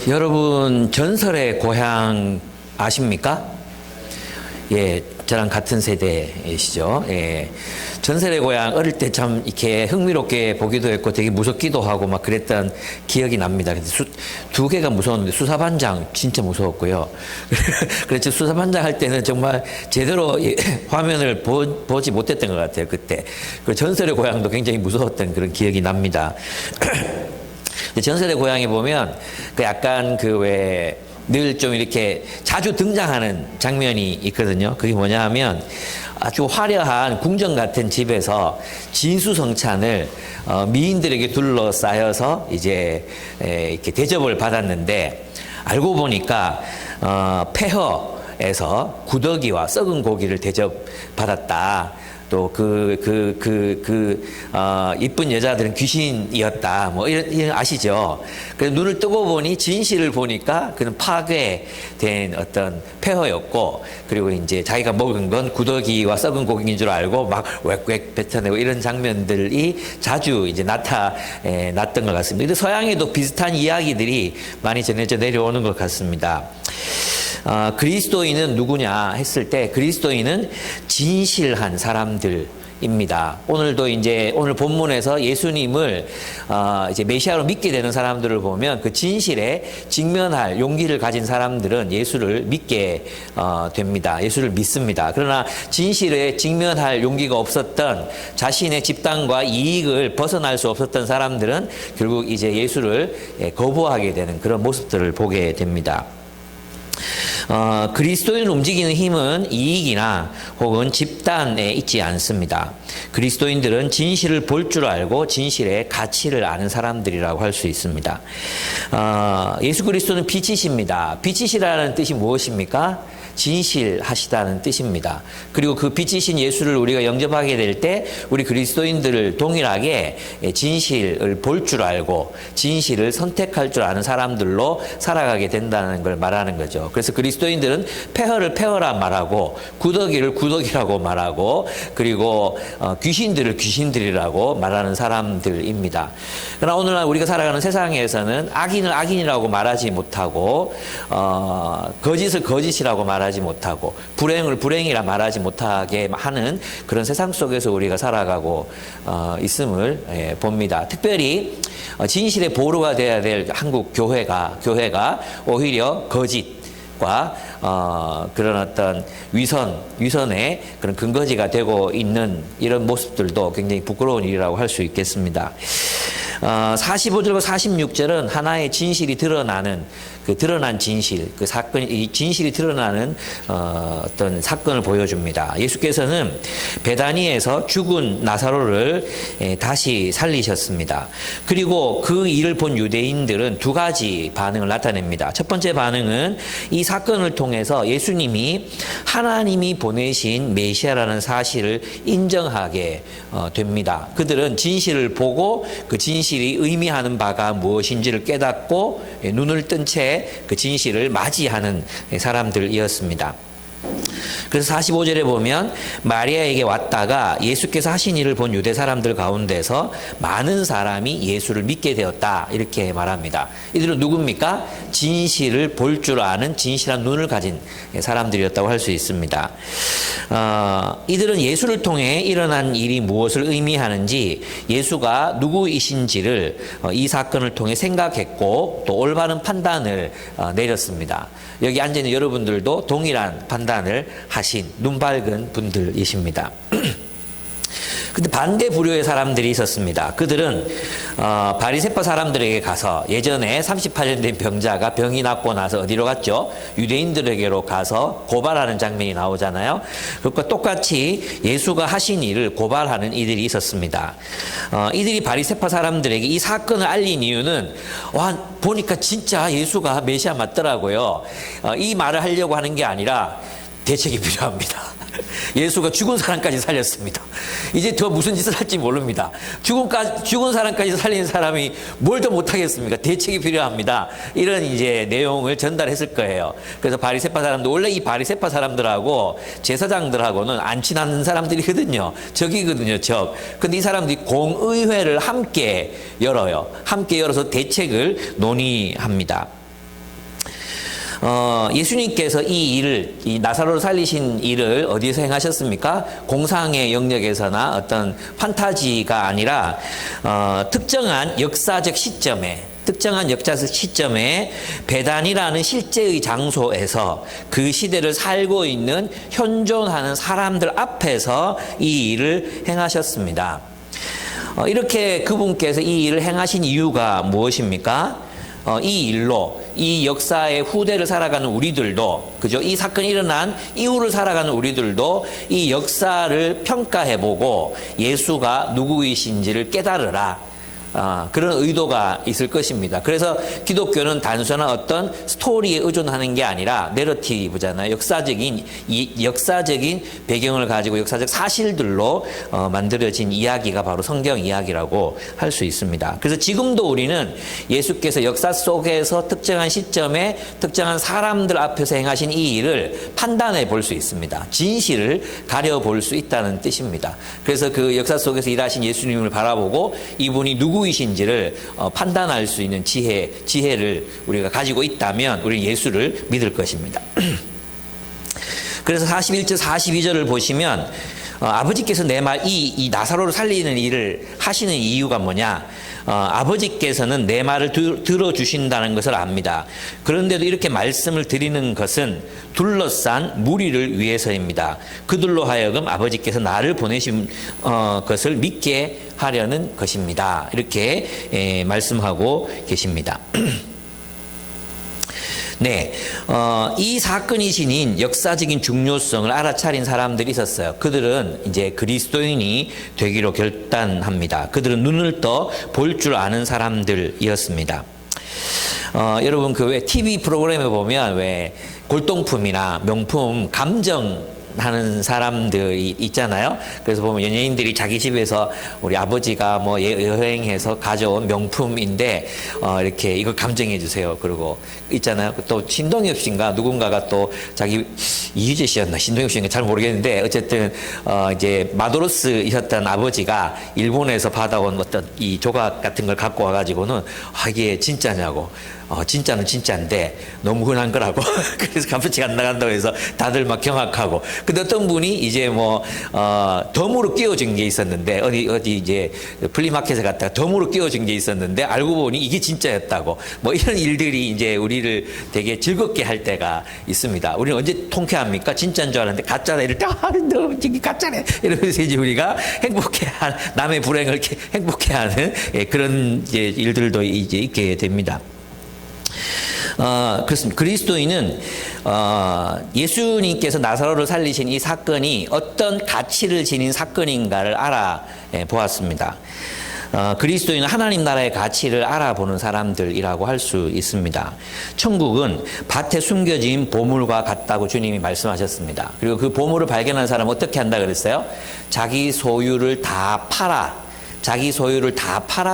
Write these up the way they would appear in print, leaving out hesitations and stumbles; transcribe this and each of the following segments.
여러분 전설의 고향 아십니까? 예, 저랑 같은 세대이시죠. 예. 전설의 고향 어릴 때 참 이렇게 흥미롭게 보기도 했고 되게 무섭기도 하고 막 그랬던 기억이 납니다. 근데 두 개가 무서웠는데 수사반장 진짜 무서웠고요. 그렇죠. 수사반장 할 때는 정말 제대로 화면을 보지 못했던 것 같아요. 그때. 그 전설의 고향도 굉장히 무서웠던 그런 기억이 납니다. 전설의 고향에 보면 그 약간 늘 좀 이렇게 자주 등장하는 장면이 있거든요. 그게 뭐냐 하면 아주 화려한 궁전 같은 집에서 진수성찬을 미인들에게 둘러싸여서 이제 이렇게 대접을 받았는데 알고 보니까 폐허에서 구더기와 썩은 고기를 대접받았다. 또 이쁜 여자들은 귀신이었다. 뭐 이런 아시죠? 그래서 눈을 뜨고 보니 진실을 보니까 그는 파괴된 어떤 폐허였고, 그리고 이제 자기가 먹은 건 구더기와 썩은 고기인 줄 알고 막 웩웩 뱉어내고 이런 장면들이 자주 이제 나타났던 것 같습니다. 근데 서양에도 비슷한 이야기들이 많이 전해져 내려오는 것 같습니다. 그리스도인은 누구냐 했을 때 그리스도인은 진실한 사람들입니다. 오늘도 이제 오늘 본문에서 예수님을 이제 메시아로 믿게 되는 사람들을 보면 그 진실에 직면할 용기를 가진 사람들은 예수를 믿게 됩니다. 예수를 믿습니다. 그러나 진실에 직면할 용기가 없었던 자신의 집단과 이익을 벗어날 수 없었던 사람들은 결국 이제 예수를 거부하게 되는 그런 모습들을 보게 됩니다. 그리스도인을 움직이는 힘은 이익이나 혹은 집단에 있지 않습니다. 그리스도인들은 진실을 볼 줄 알고 진실의 가치를 아는 사람들이라고 할 수 있습니다. 예수 그리스도는 빛이십니다. 빛이시라는 뜻이 무엇입니까? 진실하시다는 뜻입니다. 그리고 그 빛이신 예수를 우리가 영접하게 될 때 우리 그리스도인들을 동일하게 진실을 볼 줄 알고 진실을 선택할 줄 아는 사람들로 살아가게 된다는 걸 말하는 거죠. 그래서 그리스도인들은 폐허를 폐허라 말하고 구더기를 구더기라고 말하고 그리고 귀신들을 귀신들이라고 말하는 사람들입니다. 그러나 오늘날 우리가 살아가는 세상에서는 악인을 악인이라고 말하지 못하고 거짓을 거짓이라고 말하지 못하고 불행을 불행이라 말하지 못하게 하는 그런 세상 속에서 우리가 살아가고 있음을 봅니다. 특별히 진실의 보루가 되어야 될 한국 교회가 오히려 거짓과 그런 어떤 위선의 그런 근거지가 되고 있는 이런 모습들도 굉장히 부끄러운 일이라고 할 수 있겠습니다. 45절과 46절은 하나의 진실이 드러나는 드러난 진실, 이 진실이 드러나는 어떤 사건을 보여줍니다. 예수께서는 베다니에서 죽은 나사로를 다시 살리셨습니다. 그리고 그 일을 본 유대인들은 두 가지 반응을 나타냅니다. 첫 번째 반응은 이 사건을 통해서 예수님이 하나님이 보내신 메시아라는 사실을 인정하게 됩니다. 그들은 진실을 보고 그 진실이 의미하는 바가 무엇인지를 깨닫고 눈을 뜬 채 그 진실을 맞이하는 사람들이었습니다. 그래서 45절에 보면 마리아에게 왔다가 예수께서 하신 일을 본 유대 사람들 가운데서 많은 사람이 예수를 믿게 되었다 이렇게 말합니다. 이들은 누굽니까? 진실을 볼 줄 아는 진실한 눈을 가진 사람들이었다고 할 수 있습니다. 이들은 예수를 통해 일어난 일이 무엇을 의미하는지 예수가 누구이신지를 이 사건을 통해 생각했고 또 올바른 판단을 내렸습니다. 여기 앉아있는 여러분들도 동일한 판단을 하신 눈 밝은 분들이십니다. 근데 반대 부류의 사람들이 있었습니다. 그들은 바리새파 사람들에게 가서 예전에 38년 된 병자가 병이 낫고 나서 어디로 갔죠? 유대인들에게로 가서 고발하는 장면이 나오잖아요. 그것과 똑같이 예수가 하신 일을 고발하는 이들이 있었습니다. 이들이 바리새파 사람들에게 이 사건을 알린 이유는 보니까 진짜 예수가 메시아 맞더라고요. 이 말을 하려고 하는 게 아니라 대책이 필요합니다. 예수가 죽은 사람까지 살렸습니다. 이제 더 무슨 짓을 할지 모릅니다. 죽은 사람까지 살린 사람이 뭘 더 못하겠습니까? 대책이 필요합니다. 이런 이제 내용을 전달했을 거예요. 그래서 바리새파 사람들, 원래 이 바리새파 사람들하고 제사장들하고는 안 친한 사람들이거든요. 적이거든요, 적. 근데 이 사람들이 공의회를 함께 열어요. 함께 열어서 대책을 논의합니다. 예수님께서 이 일을, 이 나사로를 살리신 일을 어디서 행하셨습니까? 공상의 영역에서나 어떤 판타지가 아니라, 특정한 역사적 시점에 베단이라는 실제의 장소에서 그 시대를 살고 있는 현존하는 사람들 앞에서 이 일을 행하셨습니다. 이렇게 그분께서 이 일을 행하신 이유가 무엇입니까? 이 일로 이 역사의 후대를 살아가는 우리들도, 그죠? 이 사건이 일어난 이후를 살아가는 우리들도 이 역사를 평가해보고 예수가 누구이신지를 깨달으라. 그런 의도가 있을 것입니다. 그래서 기독교는 단순한 어떤 스토리에 의존하는 게 아니라 내러티브잖아요. 역사적인 배경을 가지고 역사적 사실들로 만들어진 이야기가 바로 성경 이야기라고 할 수 있습니다. 그래서 지금도 우리는 예수께서 역사 속에서 특정한 시점에 특정한 사람들 앞에서 행하신 이 일을 판단해 볼 수 있습니다. 진실을 가려볼 수 있다는 뜻입니다. 그래서 그 역사 속에서 일하신 예수님을 바라보고 이분이 누구이신지를 판단할 수 있는 지혜를 우리가 가지고 있다면 우리는 예수를 믿을 것입니다. 그래서 41절 42절을 보시면 아버지께서 이 나사로를 살리는 일을 하시는 이유가 뭐냐? 아버지께서는 내 말을 들어주신다는 것을 압니다. 그런데도 이렇게 말씀을 드리는 것은 둘러싼 무리를 위해서입니다. 그들로 하여금 아버지께서 나를 보내신 것을 믿게 하려는 것입니다. 이렇게 말씀하고 계십니다. 네, 이 사건이 지닌 역사적인 중요성을 알아차린 사람들이 있었어요. 그들은 이제 그리스도인이 되기로 결단합니다. 그들은 눈을 떠 볼 줄 아는 사람들이었습니다. 여러분 그 왜 TV 프로그램에 보면 왜 골동품이나 명품 감정하는 사람들이 있잖아요. 그래서 보면 연예인들이 자기 집에서 우리 아버지가 뭐 여행해서 가져온 명품인데 이렇게 이걸 감정해 주세요. 그리고 있잖아요. 또 신동엽 씨인가 누군가가 또 자기 이휘재 씨였나 신동엽 씨인가 잘 모르겠는데 어쨌든 이제 마도로스이셨던 아버지가 일본에서 받아온 어떤 이 조각 같은 걸 갖고 와가지고는 이게 진짜냐고. 진짜는 진짜인데 너무 흔한 거라고. 그래서 값어치가 안 나간다고 해서 다들 막 경악하고. 근데 어떤 분이 이제 뭐 덤으로 끼워준 게 있었는데 어디 이제 플리마켓에 갔다가 덤으로 끼워준 게 있었는데 알고 보니 이게 진짜였다고. 뭐 이런 일들이 이제 우리를 되게 즐겁게 할 때가 있습니다. 우리는 언제 통쾌합니까? 진짜인 줄 알았는데 가짜다 이럴 때 너 이게 가짜네 이러면서 이제 우리가 행복해하는 남의 불행을 이렇게 행복해하는 그런 이제 일들도 이제 있게 됩니다. 그렇습니다. 그리스도인은 예수님께서 나사로를 살리신 이 사건이 어떤 가치를 지닌 사건인가를 알아보았습니다. 그리스도인은 하나님 나라의 가치를 알아보는 사람들이라고 할 수 있습니다. 천국은 밭에 숨겨진 보물과 같다고 주님이 말씀하셨습니다. 그리고 그 보물을 발견한 사람은 어떻게 한다 그랬어요? 자기 소유를 다 팔아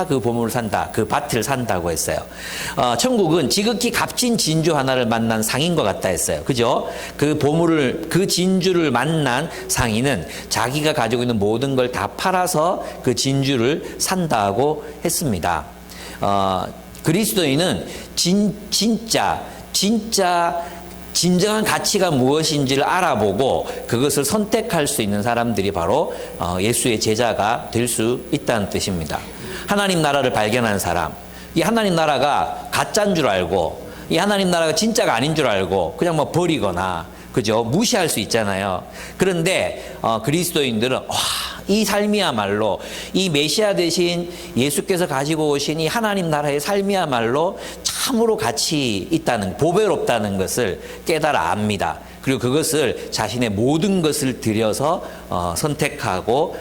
그 보물을 산다. 그 밭을 산다고 했어요. 천국은 지극히 값진 진주 하나를 만난 상인과 같다 했어요. 그죠? 그 진주를 만난 상인은 자기가 가지고 있는 모든 걸 다 팔아서 그 진주를 산다고 했습니다. 그리스도인은 진정한 가치가 무엇인지를 알아보고 그것을 선택할 수 있는 사람들이 바로 예수의 제자가 될 수 있다는 뜻입니다. 하나님 나라를 발견한 사람, 이 하나님 나라가 가짜인 줄 알고 이 하나님 나라가 진짜가 아닌 줄 알고 그냥 뭐 버리거나 그죠? 무시할 수 있잖아요. 그런데 그리스도인들은 이 삶이야말로 이 메시아 대신 예수께서 가지고 오신 이 하나님 나라의 삶이야말로 참으로 가치 있다는, 보배롭다는 것을 깨달아 압니다. 그리고 그것을 자신의 모든 것을 들여서 선택하고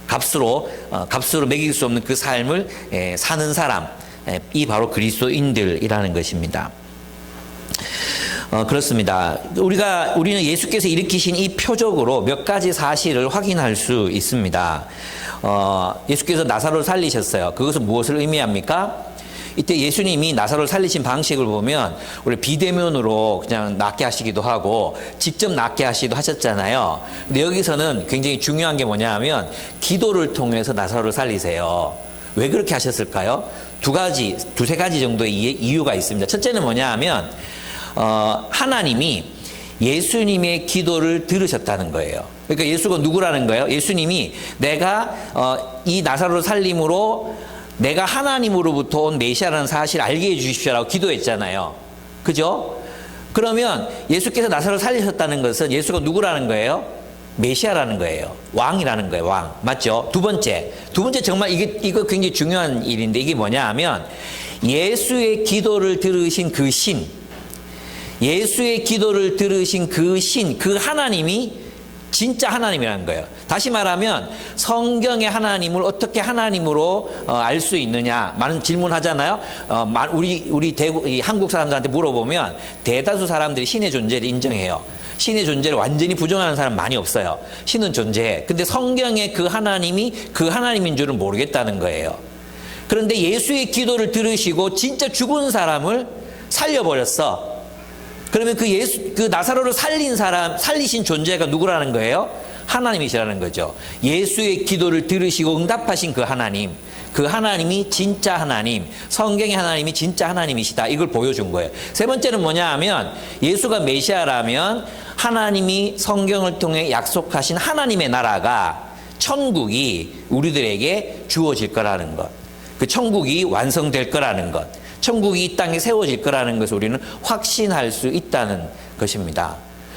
값으로 매길 수 없는 그 삶을 사는 사람, 이 바로 그리스도인들이라는 것입니다. 그렇습니다. 우리는 예수께서 일으키신 이 표적으로 몇 가지 사실을 확인할 수 있습니다. 예수께서 나사로를 살리셨어요. 그것은 무엇을 의미합니까? 이때 예수님이 나사로를 살리신 방식을 보면 우리 비대면으로 그냥 낫게 하시기도 하고 직접 낫게 하시기도 하셨잖아요. 근데 여기서는 굉장히 중요한 게 뭐냐 하면 기도를 통해서 나사로를 살리세요. 왜 그렇게 하셨을까요? 두세 가지 정도의 이유가 있습니다. 첫째는 뭐냐 하면 하나님이 예수님의 기도를 들으셨다는 거예요. 그러니까 예수가 누구라는 거예요? 예수님이 내가 이 나사로를 살림으로 내가 하나님으로부터 온 메시아라는 사실을 알게 해 주십시오라고 기도했잖아요. 그죠? 그러면 예수께서 나사로를 살리셨다는 것은 예수가 누구라는 거예요? 메시아라는 거예요. 왕이라는 거예요. 왕. 맞죠? 두 번째 정말 이거 굉장히 중요한 일인데 이게 뭐냐 하면 예수의 기도를 들으신 그 신, 예수의 기도를 들으신 그 신, 그 하나님이 진짜 하나님이라는 거예요. 다시 말하면 성경의 하나님을 어떻게 하나님으로 알 수 있느냐 많은 질문하잖아요. 우리 한국 사람들한테 물어보면 대다수 사람들이 신의 존재를 인정해요. 신의 존재를 완전히 부정하는 사람 많이 없어요. 신은 존재해. 근데 성경의 그 하나님이 그 하나님인 줄은 모르겠다는 거예요. 그런데 예수의 기도를 들으시고 진짜 죽은 사람을 살려버렸어. 그러면 그 나사로를 살리신 존재가 누구라는 거예요? 하나님이시라는 거죠. 예수의 기도를 들으시고 응답하신 그 하나님이 진짜 하나님, 성경의 하나님이 진짜 하나님이시다. 이걸 보여준 거예요. 세 번째는 뭐냐 하면 예수가 메시아라면 하나님이 성경을 통해 약속하신 하나님의 나라가 천국이 우리들에게 주어질 거라는 것. 그 천국이 완성될 거라는 것. 천국이 이 땅에 세워질 거라는 것을 우리는 확신할 수 있다는 것입니다.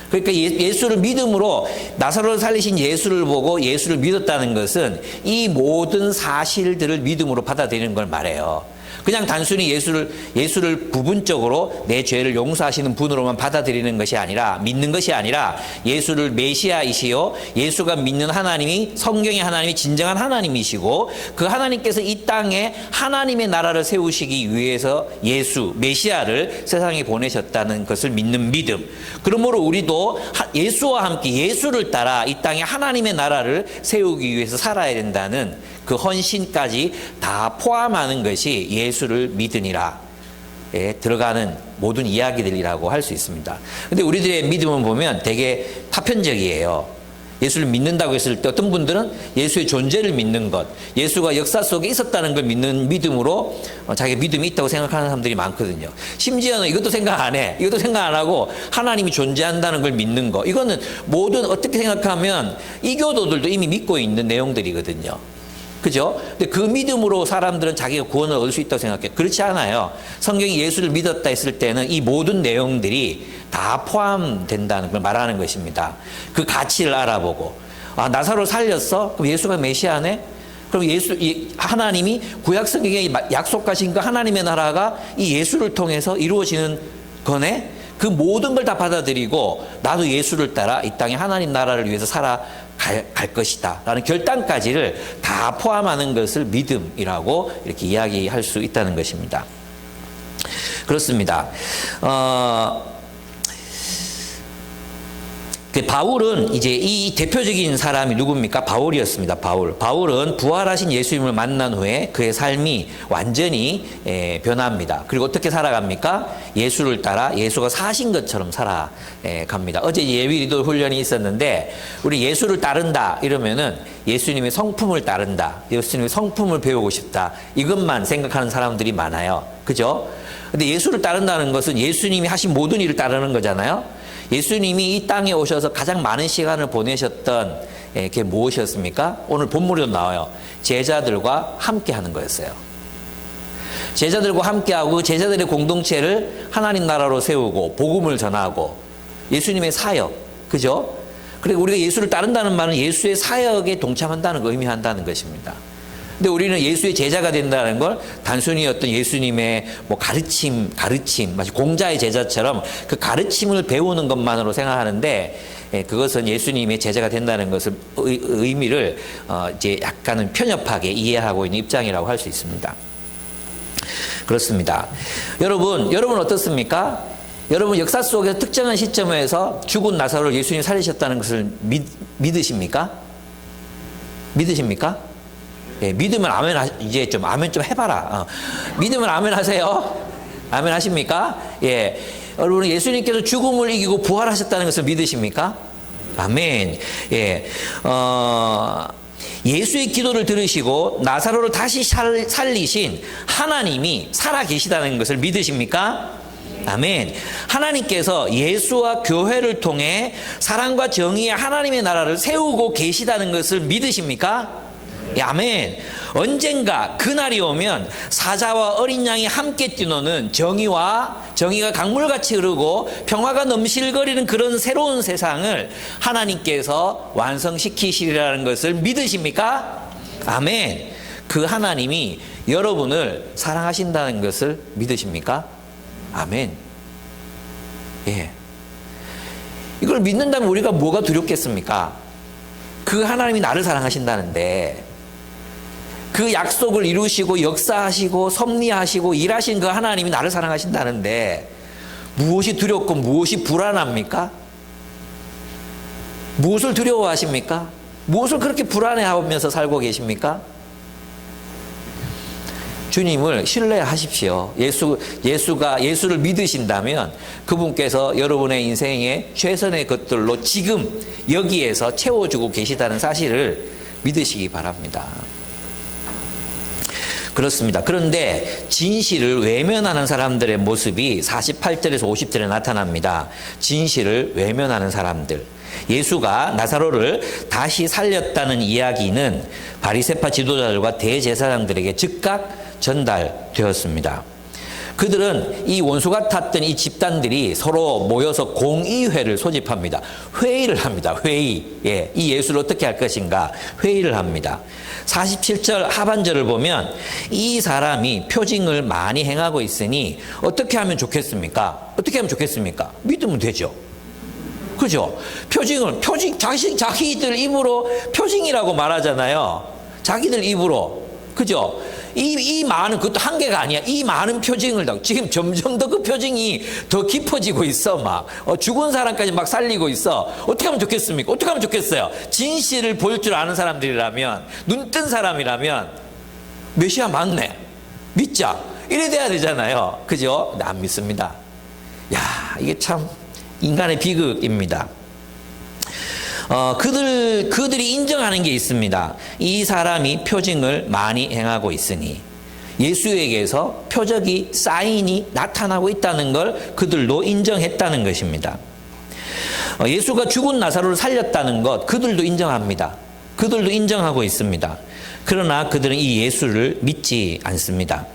그러니까 예수를 믿음으로 나사로를 살리신 예수를 보고 예수를 믿었다는 것은 이 모든 사실들을 믿음으로 받아들이는 걸 말해요. 그냥 단순히 예수를 부분적으로 내 죄를 용서하시는 분으로만 받아들이는 것이 아니라, 믿는 것이 아니라 예수를 메시아이시요 예수가 믿는 하나님이 성경의 하나님이 진정한 하나님이시고 그 하나님께서 이 땅에 하나님의 나라를 세우시기 위해서 예수 메시아를 세상에 보내셨다는 것을 믿는 믿음. 그러므로 우리도 예수와 함께 예수를 따라 이 땅에 하나님의 나라를 세우기 위해서 살아야 된다는 그 헌신까지 다 포함하는 것이 예수를 믿으니라 들어가는 모든 이야기들이라고 할 수 있습니다. 근데 우리들의 믿음은 보면 되게 파편적이에요. 예수를 믿는다고 했을 때 어떤 분들은 예수의 존재를 믿는 것, 예수가 역사 속에 있었다는 걸 믿는 믿음으로 자기 믿음이 있다고 생각하는 사람들이 많거든요. 심지어는 이것도 생각 안 해. 이것도 생각 안 하고 하나님이 존재한다는 걸 믿는 거. 이거는 모든 어떻게 생각하면 이교도들도 이미 믿고 있는 내용들이거든요. 그죠? 근데 그 믿음으로 사람들은 자기가 구원을 얻을 수 있다고 생각해요. 그렇지 않아요. 성경이 예수를 믿었다 했을 때는 이 모든 내용들이 다 포함된다는 걸 말하는 것입니다. 그 가치를 알아보고, 나사로를 살렸어? 그럼 예수가 메시아네? 그럼 하나님이 구약 성경에 약속하신 그 하나님의 나라가 이 예수를 통해서 이루어지는 거네? 그 모든 걸 다 받아들이고 나도 예수를 따라 이 땅에 하나님 나라를 위해서 갈 것이다 라는 결단까지를 다 포함하는 것을 믿음이라고 이렇게 이야기할 수 있다는 것입니다. 그렇습니다. 바울은 이제 이 대표적인 사람이 누굽니까? 바울이었습니다. 바울은 부활하신 예수님을 만난 후에 그의 삶이 완전히 변합니다. 그리고 어떻게 살아갑니까? 예수를 따라 예수가 사신 것처럼 살아갑니다. 어제 예비리도 훈련이 있었는데 우리 예수를 따른다 이러면은 예수님의 성품을 따른다, 예수님의 성품을 배우고 싶다 이것만 생각하는 사람들이 많아요. 그죠? 근데 예수를 따른다는 것은 예수님이 하신 모든 일을 따르는 거잖아요. 예수님이 이 땅에 오셔서 가장 많은 시간을 보내셨던 게 무엇이었습니까? 오늘 본문에도 나와요. 제자들과 함께 하는 거였어요. 제자들과 함께하고 제자들의 공동체를 하나님 나라로 세우고 복음을 전하고 예수님의 사역, 그죠? 그리고 우리가 예수를 따른다는 말은 예수의 사역에 동참한다는 걸 의미한다는 것입니다. 근데 우리는 예수의 제자가 된다는 걸 단순히 어떤 예수님의 가르침, 마치 공자의 제자처럼 그 가르침을 배우는 것만으로 생각하는데 그것은 예수님의 제자가 된다는 것을 의미를 이제 약간은 편협하게 이해하고 있는 입장이라고 할 수 있습니다. 그렇습니다. 여러분 어떻습니까? 여러분 역사 속에서 특정한 시점에서 죽은 나사로를 예수님이 살리셨다는 것을 믿으십니까? 믿으십니까? 예, 믿으면 아멘 이제 좀 아멘 좀 해봐라. 믿으면 아멘 하세요. 아멘 하십니까? 예, 여러분 예수님께서 죽음을 이기고 부활하셨다는 것을 믿으십니까? 아멘. 예, 예수의 기도를 들으시고 나사로를 다시 살리신 하나님이 살아 계시다는 것을 믿으십니까? 아멘. 하나님께서 예수와 교회를 통해 사랑과 정의의 하나님의 나라를 세우고 계시다는 것을 믿으십니까? 예, 아멘. 언젠가 그날이 오면 사자와 어린 양이 함께 뛰노는 정의가 강물같이 흐르고 평화가 넘실거리는 그런 새로운 세상을 하나님께서 완성시키시리라는 것을 믿으십니까? 아멘. 그 하나님이 여러분을 사랑하신다는 것을 믿으십니까? 아멘. 예. 이걸 믿는다면 우리가 뭐가 두렵겠습니까? 그 하나님이 나를 사랑하신다는데, 그 약속을 이루시고 역사하시고 섭리하시고 일하신 그 하나님이 나를 사랑하신다는데 무엇이 두렵고 무엇이 불안합니까? 무엇을 두려워하십니까? 무엇을 그렇게 불안해하면서 살고 계십니까? 주님을 신뢰하십시오. 예수를 믿으신다면 그분께서 여러분의 인생의 최선의 것들로 지금 여기에서 채워주고 계시다는 사실을 믿으시기 바랍니다. 그렇습니다. 그런데 진실을 외면하는 사람들의 모습이 48절에서 50절에 나타납니다. 진실을 외면하는 사람들. 예수가 나사로를 다시 살렸다는 이야기는 바리새파 지도자들과 대제사장들에게 즉각 전달되었습니다. 그들은 이 원수 같았던 이 집단들이 서로 모여서 공의회를 소집합니다. 회의를 합니다. 회의. 예, 이 예수를 어떻게 할 것인가 회의를 합니다. 47절 하반절을 보면 이 사람이 표징을 많이 행하고 있으니 어떻게 하면 좋겠습니까? 어떻게 하면 좋겠습니까? 믿으면 되죠. 그죠? 자기들 입으로 표징이라고 말하잖아요. 자기들 입으로. 그죠? 이 많은, 그것도 한계가 아니야. 이 많은 표징을 지금 점점 더 그 표징이 더 깊어지고 있어. 죽은 사람까지 막 살리고 있어. 어떻게 하면 좋겠습니까? 어떻게 하면 좋겠어요? 진실을 볼 줄 아는 사람들이라면, 눈 뜬 사람이라면, 메시아 맞네. 믿자. 이래 돼야 되잖아요. 그죠? 안 믿습니다. 야, 이게 참 인간의 비극입니다. 그들이 인정하는 게 있습니다. 이 사람이 표징을 많이 행하고 있으니 예수에게서 표적이 사인이 나타나고 있다는 걸 그들도 인정했다는 것입니다. 예수가 죽은 나사로를 살렸다는 것 그들도 인정합니다. 그들도 인정하고 있습니다. 그러나 그들은 이 예수를 믿지 않습니다.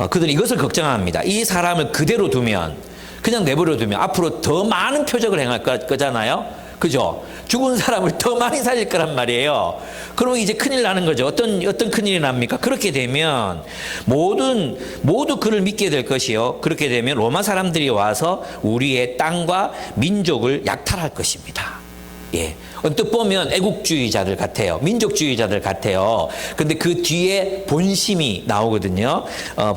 그들은 이것을 걱정합니다. 이 사람을 그대로 두면, 그냥 내버려 두면 앞으로 더 많은 표적을 행할 거잖아요. 그죠? 죽은 사람을 더 많이 살릴 거란 말이에요. 그러면 이제 큰일 나는 거죠. 어떤 큰일이 납니까? 그렇게 되면 모두 그를 믿게 될 것이요. 그렇게 되면 로마 사람들이 와서 우리의 땅과 민족을 약탈할 것입니다. 예. 언뜻 보면 애국주의자들 같아요. 민족주의자들 같아요. 근데 그 뒤에 본심이 나오거든요.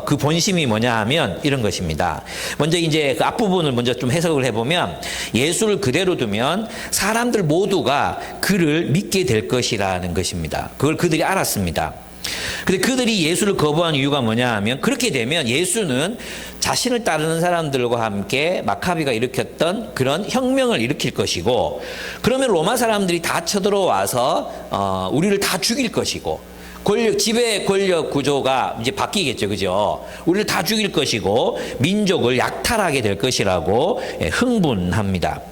그 본심이 뭐냐 하면 이런 것입니다. 먼저 이제 그 앞부분을 먼저 좀 해석을 해보면 예수를 그대로 두면 사람들 모두가 그를 믿게 될 것이라는 것입니다. 그걸 그들이 알았습니다. 근데 그들이 예수를 거부한 이유가 뭐냐 하면 그렇게 되면 예수는 자신을 따르는 사람들과 함께 마카비가 일으켰던 그런 혁명을 일으킬 것이고, 그러면 로마 사람들이 다 쳐들어와서 우리를 다 죽일 것이고, 지배 권력 구조가 이제 바뀌겠죠. 그죠? 우리를 다 죽일 것이고 민족을 약탈하게 될 것이라고 흥분합니다.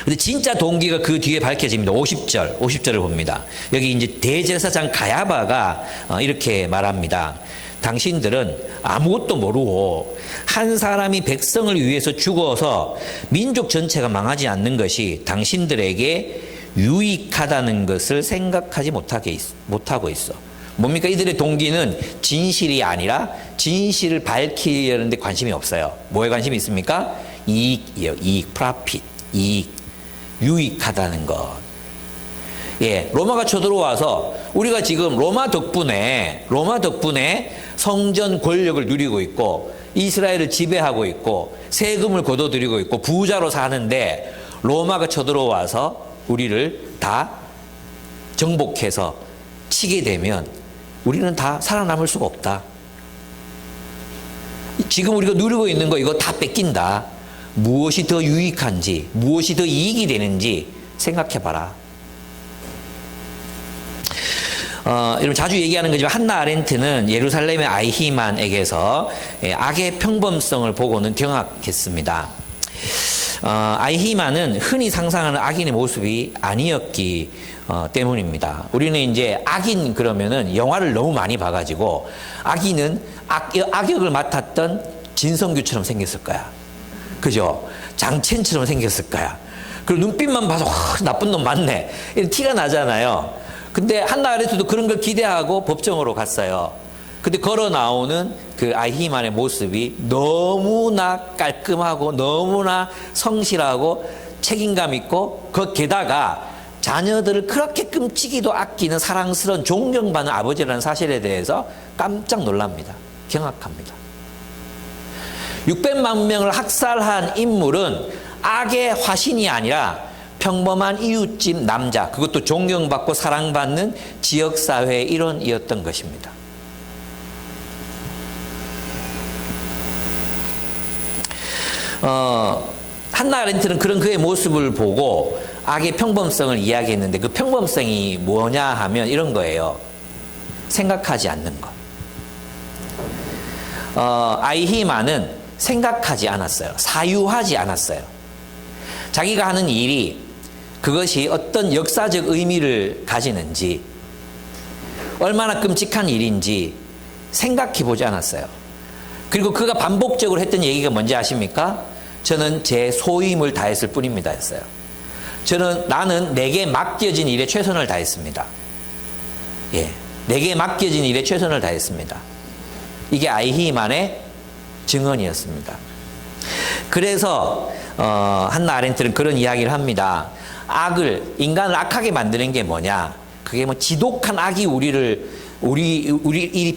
근데 진짜 동기가 그 뒤에 밝혀집니다. 50절을 봅니다. 여기 이제 대제사장 가야바가 이렇게 말합니다. 당신들은 아무것도 모르고 한 사람이 백성을 위해서 죽어서 민족 전체가 망하지 않는 것이 당신들에게 유익하다는 것을 생각하지 못하고 있어. 뭡니까? 이들의 동기는 진실이 아니라 진실을 밝히려는 데 관심이 없어요. 뭐에 관심이 있습니까? 이익이에요. 이익, 프라핏, 이익. 유익하다는 것. 예, 로마가 쳐들어와서 우리가 지금 로마 덕분에 성전 권력을 누리고 있고 이스라엘을 지배하고 있고 세금을 거둬들이고 있고 부자로 사는데 로마가 쳐들어와서 우리를 다 정복해서 치게 되면 우리는 다 살아남을 수가 없다. 지금 우리가 누리고 있는 거 이거 다 뺏긴다. 무엇이 더 유익한지, 무엇이 더 이익이 되는지 생각해봐라. 여러분 자주 얘기하는 거지만 한나 아렌트는 예루살렘의 아이히만에게서 악의 평범성을 보고는 경악했습니다. 아이히만은 흔히 상상하는 악인의 모습이 아니었기 때문입니다. 우리는 이제 악인 그러면은 영화를 너무 많이 봐가지고 악인은 악역을 맡았던 진성규처럼 생겼을 거야. 그죠? 장첸처럼 생겼을 거야. 그리고 눈빛만 봐서 나쁜 놈 맞네. 이런 티가 나잖아요. 근데 한나 아렌트도 그런 걸 기대하고 법정으로 갔어요. 근데 걸어 나오는 그 아이히만의 모습이 너무나 깔끔하고 너무나 성실하고 책임감 있고 게다가 자녀들을 그렇게 끔찍이도 아끼는 사랑스러운 존경받는 아버지라는 사실에 대해서 깜짝 놀랍니다. 경악합니다. 600만 명을 학살한 인물은 악의 화신이 아니라 평범한 이웃집 남자, 그것도 존경받고 사랑받는 지역사회의 일원이었던 것입니다. 한나 아렌트는 그런 그의 모습을 보고 악의 평범성을 이야기했는데 그 평범성이 뭐냐 하면 이런 거예요. 생각하지 않는 것. 아이히만은 생각하지 않았어요. 사유하지 않았어요. 자기가 하는 일이 그것이 어떤 역사적 의미를 가지는지 얼마나 끔찍한 일인지 생각해 보지 않았어요. 그리고 그가 반복적으로 했던 얘기가 뭔지 아십니까? 저는 제 소임을 다했을 뿐입니다 했어요. 나는 내게 맡겨진 일에 최선을 다했습니다. 예, 내게 맡겨진 일에 최선을 다했습니다. 이게 아이히만의 증언이었습니다. 그래서 한나 아렌트는 그런 이야기를 합니다. 인간을 악하게 만드는 게 뭐냐? 그게 뭐 지독한 악이 우리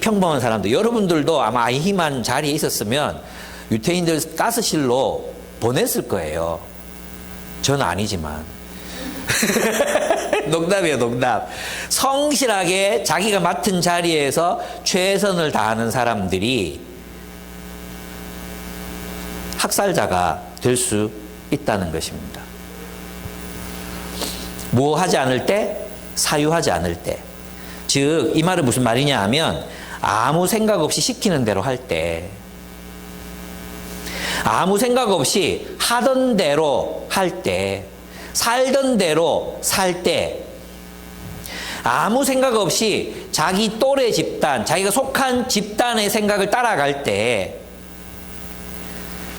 평범한 사람들, 여러분들도 아마 아이히만 자리에 있었으면 유태인들 가스실로 보냈을 거예요. 저는 아니지만. 농담이에요, 농담. 성실하게 자기가 맡은 자리에서 최선을 다하는 사람들이 학살자가 될 수 있다는 것입니다. 뭐 하지 않을 때? 사유하지 않을 때. 즉, 이 말은 무슨 말이냐 하면 아무 생각 없이 시키는 대로 할 때, 아무 생각 없이 하던 대로 할 때, 살던 대로 살 때, 아무 생각 없이 자기 또래 집단, 자기가 속한 집단의 생각을 따라갈 때,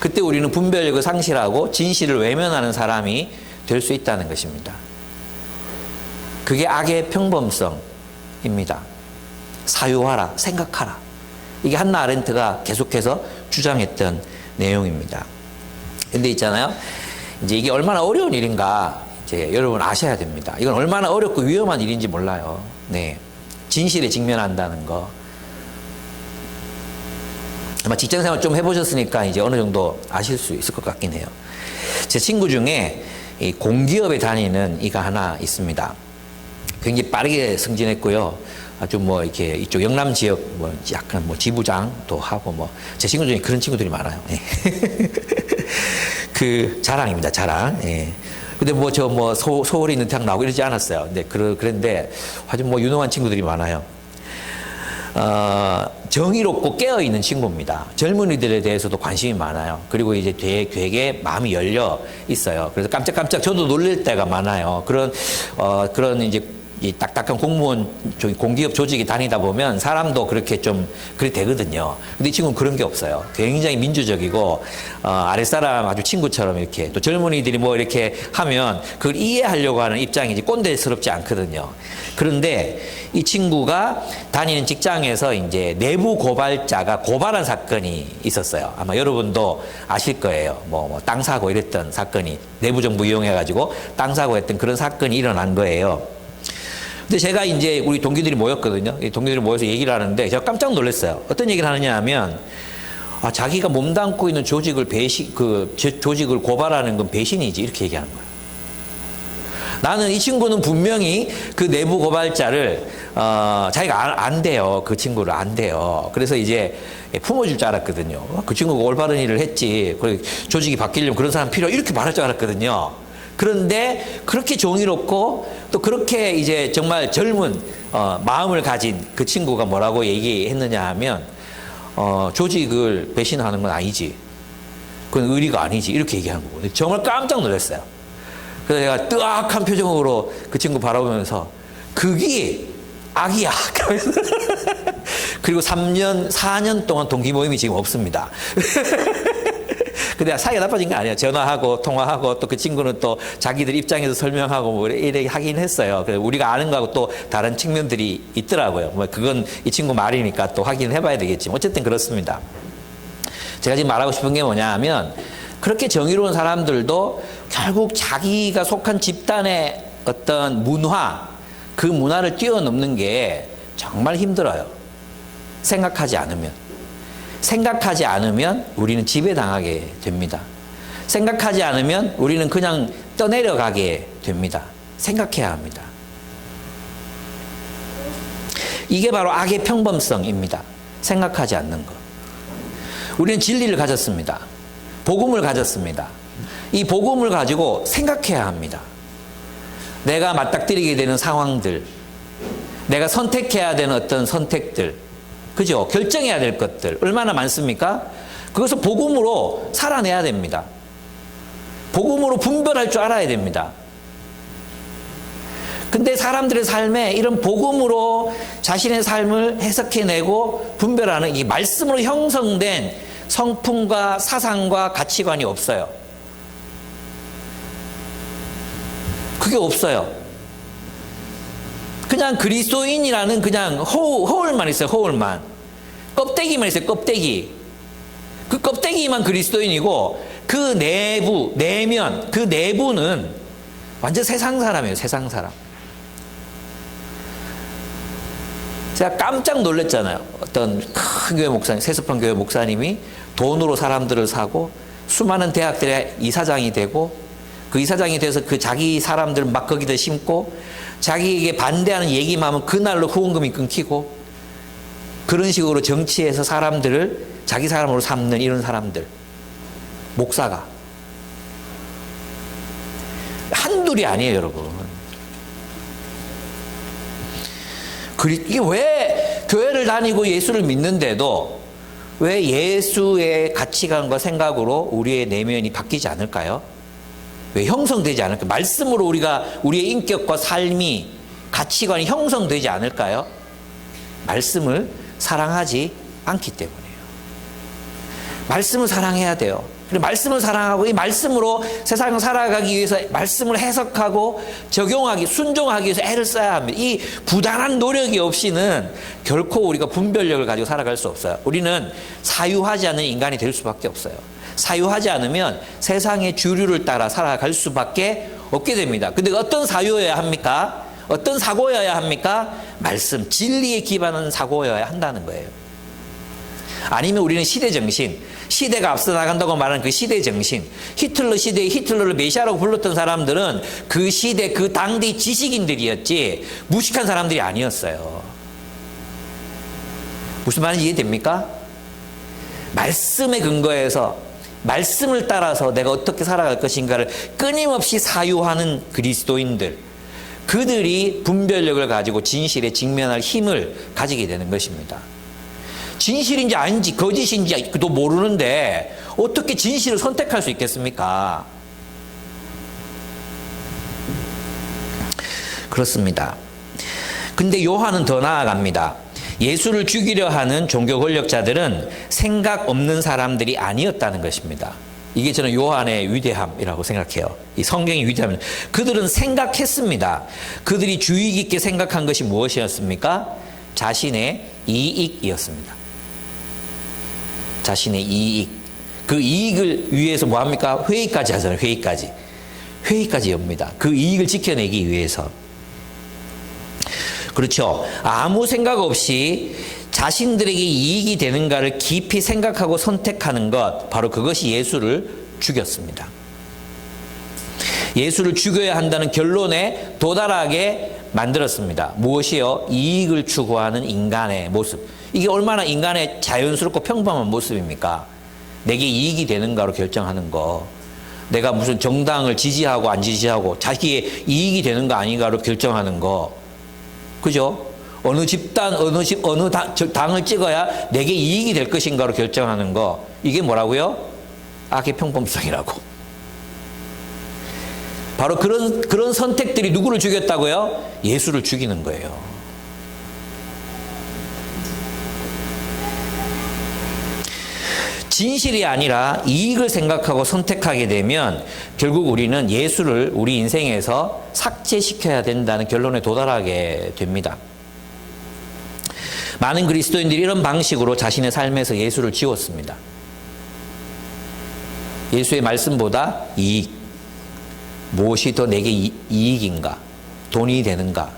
그때 우리는 분별력을 상실하고 진실을 외면하는 사람이 될 수 있다는 것입니다. 그게 악의 평범성입니다. 사유하라, 생각하라. 이게 한나 아렌트가 계속해서 주장했던 내용입니다. 근데 있잖아요. 이제 이게 얼마나 어려운 일인가 이제 여러분 아셔야 됩니다. 이건 얼마나 어렵고 위험한 일인지 몰라요. 네. 진실에 직면한다는 거. 아마 직장생활 좀 해보셨으니까 이제 어느 정도 아실 수 있을 것 같긴 해요. 제 친구 중에 이 공기업에 다니는 이가 하나 있습니다. 굉장히 빠르게 승진했고요. 아주 뭐 이렇게 이쪽 영남 지역 뭐 약간 뭐 지부장도 하고 뭐 제 친구 중에 그런 친구들이 많아요. 예. 그 자랑입니다, 자랑. 예. 근데 뭐 저 뭐 서울에 있는 대학 나오고 이러지 않았어요. 근데 그런데 아주 뭐 유능한 친구들이 많아요. 정의롭고 깨어있는 친구입니다. 젊은이들에 대해서도 관심이 많아요. 그리고 이제 되게 마음이 열려 있어요. 그래서 깜짝깜짝 저도 놀랄 때가 많아요. 그런 이제 이 딱딱한 공무원 공기업 조직에 다니다 보면 사람도 그렇게 좀 그래 되거든요. 근데 이 친구는 그런 게 없어요. 굉장히 민주적이고 아랫사람 아주 친구처럼 이렇게 또 젊은이들이 뭐 이렇게 하면 그걸 이해하려고 하는 입장이지 꼰대스럽지 않거든요. 그런데 이 친구가 다니는 직장에서 이제 내부 고발자가 고발한 사건이 있었어요. 아마 여러분도 아실 거예요. 뭐 땅 사고 이랬던 사건이 내부 정부 이용해 가지고 땅 사고 했던 그런 사건이 일어난 거예요. 근데 제가 이제 우리 동기들이 모였거든요. 이 동기들이 모여서 얘기를 하는데 제가 깜짝 놀랐어요. 어떤 얘기를 하느냐 하면, 자기가 몸담고 있는 조직을 조직을 고발하는 건 배신이지. 이렇게 얘기하는 거예요. 나는 이 친구는 분명히 그 내부 고발자를, 자기가 안 돼요. 그 친구를 안 돼요. 그래서 이제 품어줄 줄 알았거든요. 그 친구가 올바른 일을 했지. 조직이 바뀌려면 그런 사람 필요, 이렇게 말할 줄 알았거든요. 그런데 그렇게 정의롭고 또 그렇게 이제 정말 젊은 마음을 가진 그 친구가 뭐라고 얘기했느냐 하면, 조직을 배신하는 건 아니지. 그건 의리가 아니지. 이렇게 얘기하는 거고. 정말 깜짝 놀랐어요. 그래서 제가 뜨악한 표정으로 그 친구 바라보면서, 그게 악이야. 그리고 4년 동안 동기 모임이 지금 없습니다. 근데 사이가 나빠진 게 아니에요. 전화하고 통화하고 또 그 친구는 또 자기들 입장에서 설명하고 뭐 이렇게 하긴 했어요. 그래서 우리가 아는 거하고 또 다른 측면들이 있더라고요. 뭐 그건 이 친구 말이니까 또 확인해 봐야 되겠지만 어쨌든 그렇습니다. 제가 지금 말하고 싶은 게 뭐냐 하면, 그렇게 정의로운 사람들도 결국 자기가 속한 집단의 어떤 문화, 그 문화를 뛰어넘는 게 정말 힘들어요. 생각하지 않으면 우리는 지배당하게 됩니다. 생각하지 않으면 우리는 그냥 떠내려가게 됩니다. 생각해야 합니다. 이게 바로 악의 평범성입니다. 생각하지 않는 것. 우리는 진리를 가졌습니다. 복음을 가졌습니다. 이 복음을 가지고 생각해야 합니다. 내가 맞닥뜨리게 되는 상황들, 내가 선택해야 되는 어떤 선택들, 그죠? 결정해야 될 것들 얼마나 많습니까? 그것을 복음으로 살아내야 됩니다. 복음으로 분별할 줄 알아야 됩니다. 근데 사람들의 삶에 이런 복음으로 자신의 삶을 해석해내고 분별하는 이 말씀으로 형성된 성품과 사상과 가치관이 없어요. 그게 없어요. 그냥 그리스도인이라는 그냥 허울만 있어요. 허울만. 껍데기만 있어요. 껍데기. 그 껍데기만 그리스도인이고 그 내면, 그 내부는 완전 세상 사람이에요. 세상 사람. 제가 깜짝 놀랐잖아요. 어떤 큰 교회 목사님, 세습한 교회 목사님이 돈으로 사람들을 사고 수많은 대학들의 이사장이 되고, 그 이사장이 돼서 그 자기 사람들 막 거기다 심고, 자기에게 반대하는 얘기만 하면 그날로 후원금이 끊기고, 그런 식으로 정치에서 사람들을 자기 사람으로 삼는 이런 사람들, 목사가 한둘이 아니에요, 여러분. 이게 왜 교회를 다니고 예수를 믿는데도 왜 예수의 가치관과 생각으로 우리의 내면이 바뀌지 않을까요? 왜 형성되지 않을까요? 말씀으로 우리의 인격과 삶이, 가치관이 형성되지 않을까요? 말씀을 사랑하지 않기 때문이에요. 말씀을 사랑해야 돼요. 그리고 말씀을 사랑하고 이 말씀으로 세상을 살아가기 위해서 말씀을 해석하고 적용하기, 순종하기 위해서 애를 써야 합니다. 이 부단한 노력이 없이는 결코 우리가 분별력을 가지고 살아갈 수 없어요. 우리는 사유하지 않는 인간이 될 수밖에 없어요. 사유하지 않으면 세상의 주류를 따라 살아갈 수밖에 없게 됩니다. 근데 어떤 사유여야 합니까? 어떤 사고여야 합니까? 말씀, 진리에 기반한 사고여야 한다는 거예요. 아니면 우리는 시대정신, 시대가 앞서 나간다고 말하는 그 시대정신, 히틀러 시대에 히틀러를 메시아라고 불렀던 사람들은 그 시대, 그 당대 지식인들이었지 무식한 사람들이 아니었어요. 무슨 말인지 이해됩니까? 말씀에 근거해서, 말씀을 따라서 내가 어떻게 살아갈 것인가를 끊임없이 사유하는 그리스도인들, 그들이 분별력을 가지고 진실에 직면할 힘을 가지게 되는 것입니다. 진실인지 아닌지 거짓인지도 모르는데 어떻게 진실을 선택할 수 있겠습니까? 그렇습니다. 근데 요한은 더 나아갑니다. 예수를 죽이려 하는 종교 권력자들은 생각 없는 사람들이 아니었다는 것입니다. 이게 저는 요한의 위대함이라고 생각해요. 이 성경의 위대함은, 그들은 생각했습니다. 그들이 주의 깊게 생각한 것이 무엇이었습니까? 자신의 이익이었습니다. 자신의 이익. 그 이익을 위해서 뭐합니까? 회의까지 하잖아요. 회의까지 엽니다. 그 이익을 지켜내기 위해서. 그렇죠. 아무 생각 없이 자신들에게 이익이 되는가를 깊이 생각하고 선택하는 것, 바로 그것이 예수를 죽였습니다. 예수를 죽여야 한다는 결론에 도달하게 만들었습니다. 무엇이요? 이익을 추구하는 인간의 모습. 이게 얼마나 인간의 자연스럽고 평범한 모습입니까? 내게 이익이 되는가로 결정하는 거. 내가 무슨 정당을 지지하고 안 지지하고 자기의 이익이 되는가 아닌가로 결정하는 거. 그죠? 어느 집단, 어느 당을 찍어야 내게 이익이 될 것인가로 결정하는 거. 이게 뭐라고요? 악의 평범성이라고. 바로 그런 선택들이 누구를 죽였다고요? 예수를 죽이는 거예요. 진실이 아니라 이익을 생각하고 선택하게 되면 결국 우리는 예수를 우리 인생에서 삭제시켜야 된다는 결론에 도달하게 됩니다. 많은 그리스도인들이 이런 방식으로 자신의 삶에서 예수를 지웠습니다. 예수의 말씀보다 이익, 무엇이 더 내게 이익인가, 돈이 되는가,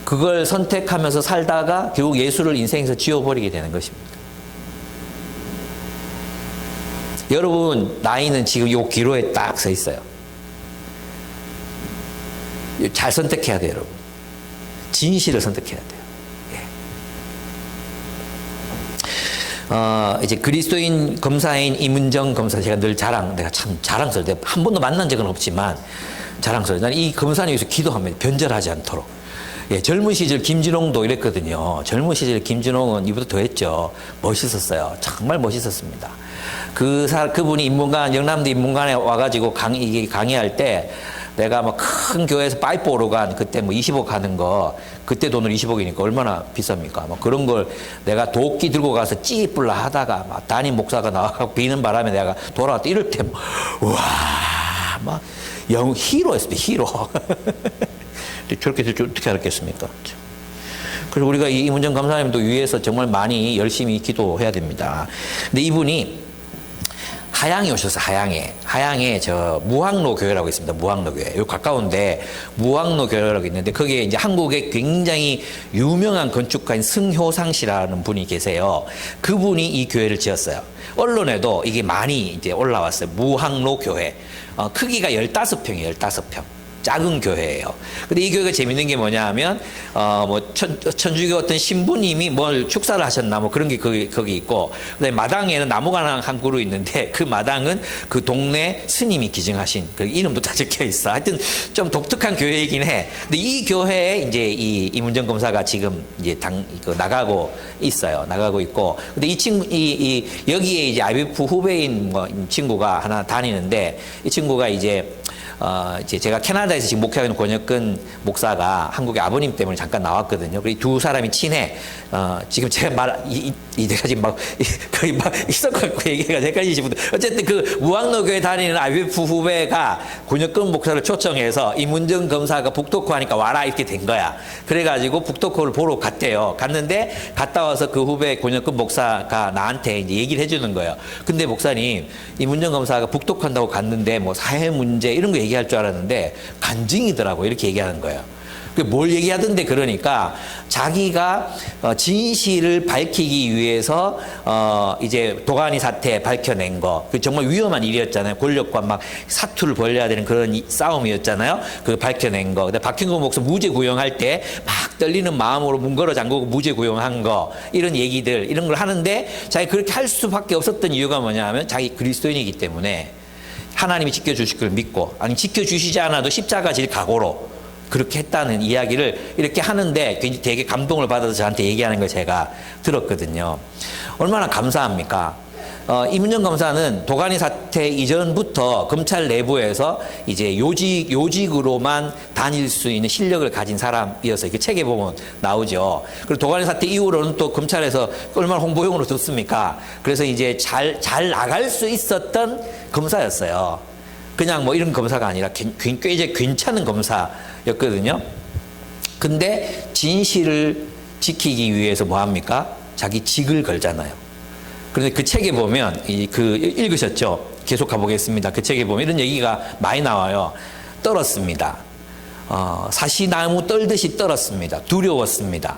그걸 선택하면서 살다가 결국 예수를 인생에서 지워버리게 되는 것입니다. 여러분 나이는 지금 요 기로에 딱 서 있어요. 잘 선택해야 돼요, 여러분. 진실을 선택해야 돼요. 이제 그리스도인 검사인 임은정 검사, 제가 늘 내가 참 자랑스러워. 내가 한 번도 만난 적은 없지만 자랑스러워. 나는 이 검사님 위해서 기도합니다. 변절하지 않도록. 예, 젊은 시절 김진홍도 이랬거든요. 젊은 시절 김진홍은 이보다 더 했죠. 멋있었어요. 정말 멋있었습니다. 그분이 영남대 인문관에 와가지고 강의할 때 내가 뭐 큰 교회에서 파이프 오르간 그때 뭐 20억 하는 거, 그때 돈으로 20억이니까 얼마나 비쌉니까? 뭐 그런 걸 내가 도끼 들고 가서 찌뿔라 하다가 막 담임 목사가 나와서 비는 바람에 내가 돌아왔다 이럴 때 와, 막 히로였습니다. 히로. 저렇게 될 줄 어떻게 알았겠습니까? 그래서 우리가 이 임은정 감사님도 위해서 정말 많이 열심히 기도해야 됩니다. 근데 이분이 하양에 오셨어요. 하양에 저 무학로 교회라고 있습니다. 무학로 교회. 여기 가까운데 무학로 교회라고 있는데 거기에 이제 한국의 굉장히 유명한 건축가인 승효상 씨라는 분이 계세요. 그분이 이 교회를 지었어요. 언론에도 이게 많이 이제 올라왔어요. 무학로 교회. 크기가 15평이에요. 15평. 작은 교회예요. 근데 이 교회가 재밌는 게 뭐냐 하면, 천주교 어떤 신부님이 뭘 축사를 하셨나, 뭐 그런 게 거기 있고, 그다음에 마당에는 나무가 한 그루 있는데, 그 마당은 그 동네 스님이 기증하신, 그 이름도 다 적혀 있어. 하여튼 좀 독특한 교회이긴 해. 근데 이 교회에 이제 이 임은정 검사가 지금 이제 나가고 있어요. 나가고 있고. 근데 이 친구, 여기에 이제 IBF 후배인 친구가 하나 다니는데, 이 친구가 이제 제가 캐나다에서 지금 목회하고 있는 권혁근 목사가 한국의 아버님 때문에 잠깐 나왔거든요. 그리고 두 사람이 친해. 지금 제가 내가 지금 거의 있어갖고 얘기가 헷갈리시는 분들. 어쨌든 그 무학로교회 다니는 IBF 후배가 권혁근 목사를 초청해서 임은정 검사가 북토크 하니까 와라 이렇게 된 거야. 그래가지고 북토크를 보러 갔대요. 갔는데 갔다 와서 그 후배 권혁근 목사가 나한테 이제 얘기를 해주는 거예요. 근데 목사님, 임은정 검사가 북토크 한다고 갔는데 뭐 사회 문제 이런 거 얘기할 줄 알았는데 간증이더라고 이렇게 얘기하는 거예요. 뭘 얘기하던데 그러니까 자기가 진실을 밝히기 위해서 이제 도가니 사태 밝혀낸 거, 그 정말 위험한 일이었잖아요. 권력과 막 사투를 벌여야 되는 그런 싸움이었잖아요. 그 밝혀낸 거. 근데 박형근 목사 무죄 구형할 때 막 떨리는 마음으로 문 걸어 잠그고 무죄 구형한 거, 이런 얘기들 이런 걸 하는데 자기 그렇게 할 수밖에 없었던 이유가 뭐냐면 자기 그리스도인이기 때문에 하나님이 지켜주실 걸 믿고, 아니 지켜주시지 않아도 십자가 질 각오로 그렇게 했다는 이야기를 이렇게 하는데 굉장히 되게 감동을 받아서 저한테 얘기하는 걸 제가 들었거든요. 얼마나 감사합니까? 임은정 검사는 도가니 사태 이전부터 검찰 내부에서 이제 요직으로만 다닐 수 있는 실력을 가진 사람이어서 이렇게 책에 보면 나오죠. 그리고 도가니 사태 이후로는 또 검찰에서 얼마나 홍보용으로 뒀습니까? 그래서 이제 잘 나갈 수 있었던 검사였어요. 그냥 뭐 이런 검사가 아니라 꽤 이제 괜찮은 검사였거든요. 근데 진실을 지키기 위해서 뭐 합니까? 자기 직을 걸잖아요. 그런데 그 책에 보면 읽으셨죠? 계속 가보겠습니다. 그 책에 보면 이런 얘기가 많이 나와요. 떨었습니다. 사시나무 떨듯이 떨었습니다. 두려웠습니다.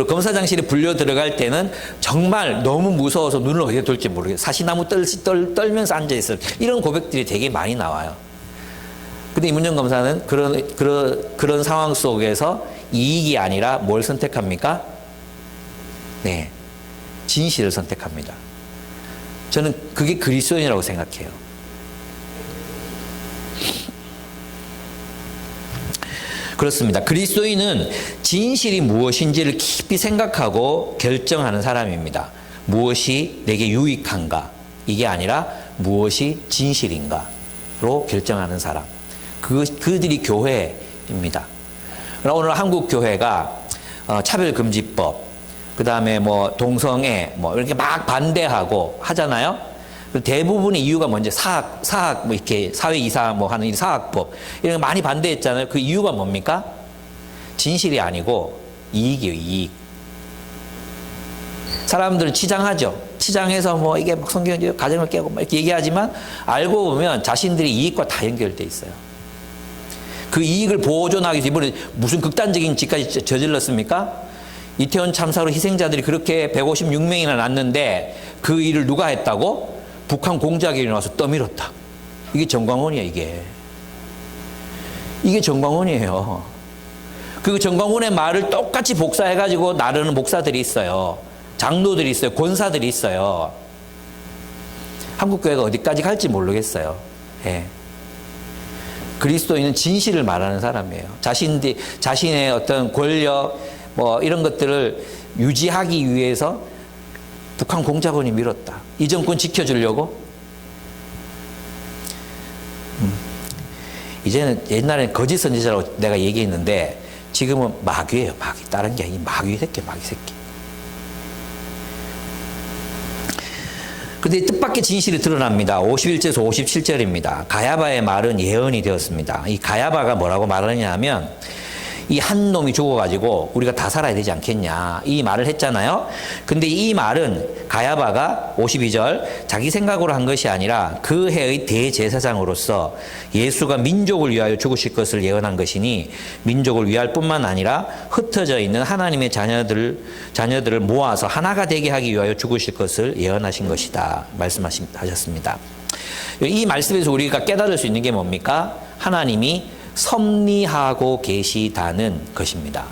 검사장실에 불려 들어갈 때는 정말 너무 무서워서 눈을 어디에 둘지 모르겠어요. 사시나무 떨듯이 떨면서 앉아있어요. 이런 고백들이 되게 많이 나와요. 근데 이문정 검사는 그런 상황 속에서 이익이 아니라 뭘 선택합니까? 네, 진실을 선택합니다. 저는 그게 그리스도인이라고 생각해요. 그렇습니다. 그리스도인은 진실이 무엇인지를 깊이 생각하고 결정하는 사람입니다. 무엇이 내게 유익한가? 이게 아니라 무엇이 진실인가로 결정하는 사람. 그들이 교회입니다. 오늘 한국 교회가 차별금지법, 그 다음에 뭐 동성애, 뭐 이렇게 막 반대하고 하잖아요. 대부분의 이유가 뭔지 사학 뭐 이렇게 사회 이사 뭐 하는 이 사학법 이런 거 많이 반대했잖아요. 그 이유가 뭡니까? 진실이 아니고 이익이에요, 이익. 사람들은 치장하죠. 치장해서 뭐 이게 막 성경 가정을 깨고 막 이렇게 얘기하지만 알고 보면 자신들이 이익과 다 연결돼 있어요. 그 이익을 보존하기 위해서 이번에 무슨 극단적인 짓까지 저질렀습니까? 이태원 참사로 희생자들이 그렇게 156명이나 났는데 그 일을 누가 했다고? 북한 공작이 일어나서 떠밀었다. 이게 정광훈이야, 이게. 이게 정광훈이에요. 그 정광훈의 말을 똑같이 복사해가지고 나르는 목사들이 있어요. 장로들이 있어요. 권사들이 있어요. 한국교회가 어디까지 갈지 모르겠어요. 예. 그리스도인은 진실을 말하는 사람이에요. 자신의 어떤 권력, 뭐 이런 것들을 유지하기 위해서 북한 공작원이 밀었다. 이 정권 지켜주려고? 이제는 옛날에는 거짓 선지자라고 내가 얘기했는데 지금은 마귀예요, 마귀. 다른 게 아니고 마귀 새끼, 마귀 새끼. 근데 뜻밖의 진실이 드러납니다. 51절에서 57절입니다. 가야바의 말은 예언이 되었습니다. 이 가야바가 뭐라고 말하느냐 하면 이 한 놈이 죽어가지고 우리가 다 살아야 되지 않겠냐 이 말을 했잖아요. 근데 이 말은 가야바가 52절 자기 생각으로 한 것이 아니라 그 해의 대제사장으로서 예수가 민족을 위하여 죽으실 것을 예언한 것이니 민족을 위할 뿐만 아니라 흩어져 있는 하나님의 자녀들을 모아서 하나가 되게 하기 위하여 죽으실 것을 예언하신 것이다 말씀하셨습니다. 이 말씀에서 우리가 깨달을 수 있는 게 뭡니까? 하나님이 섭리하고 계시다는 것입니다.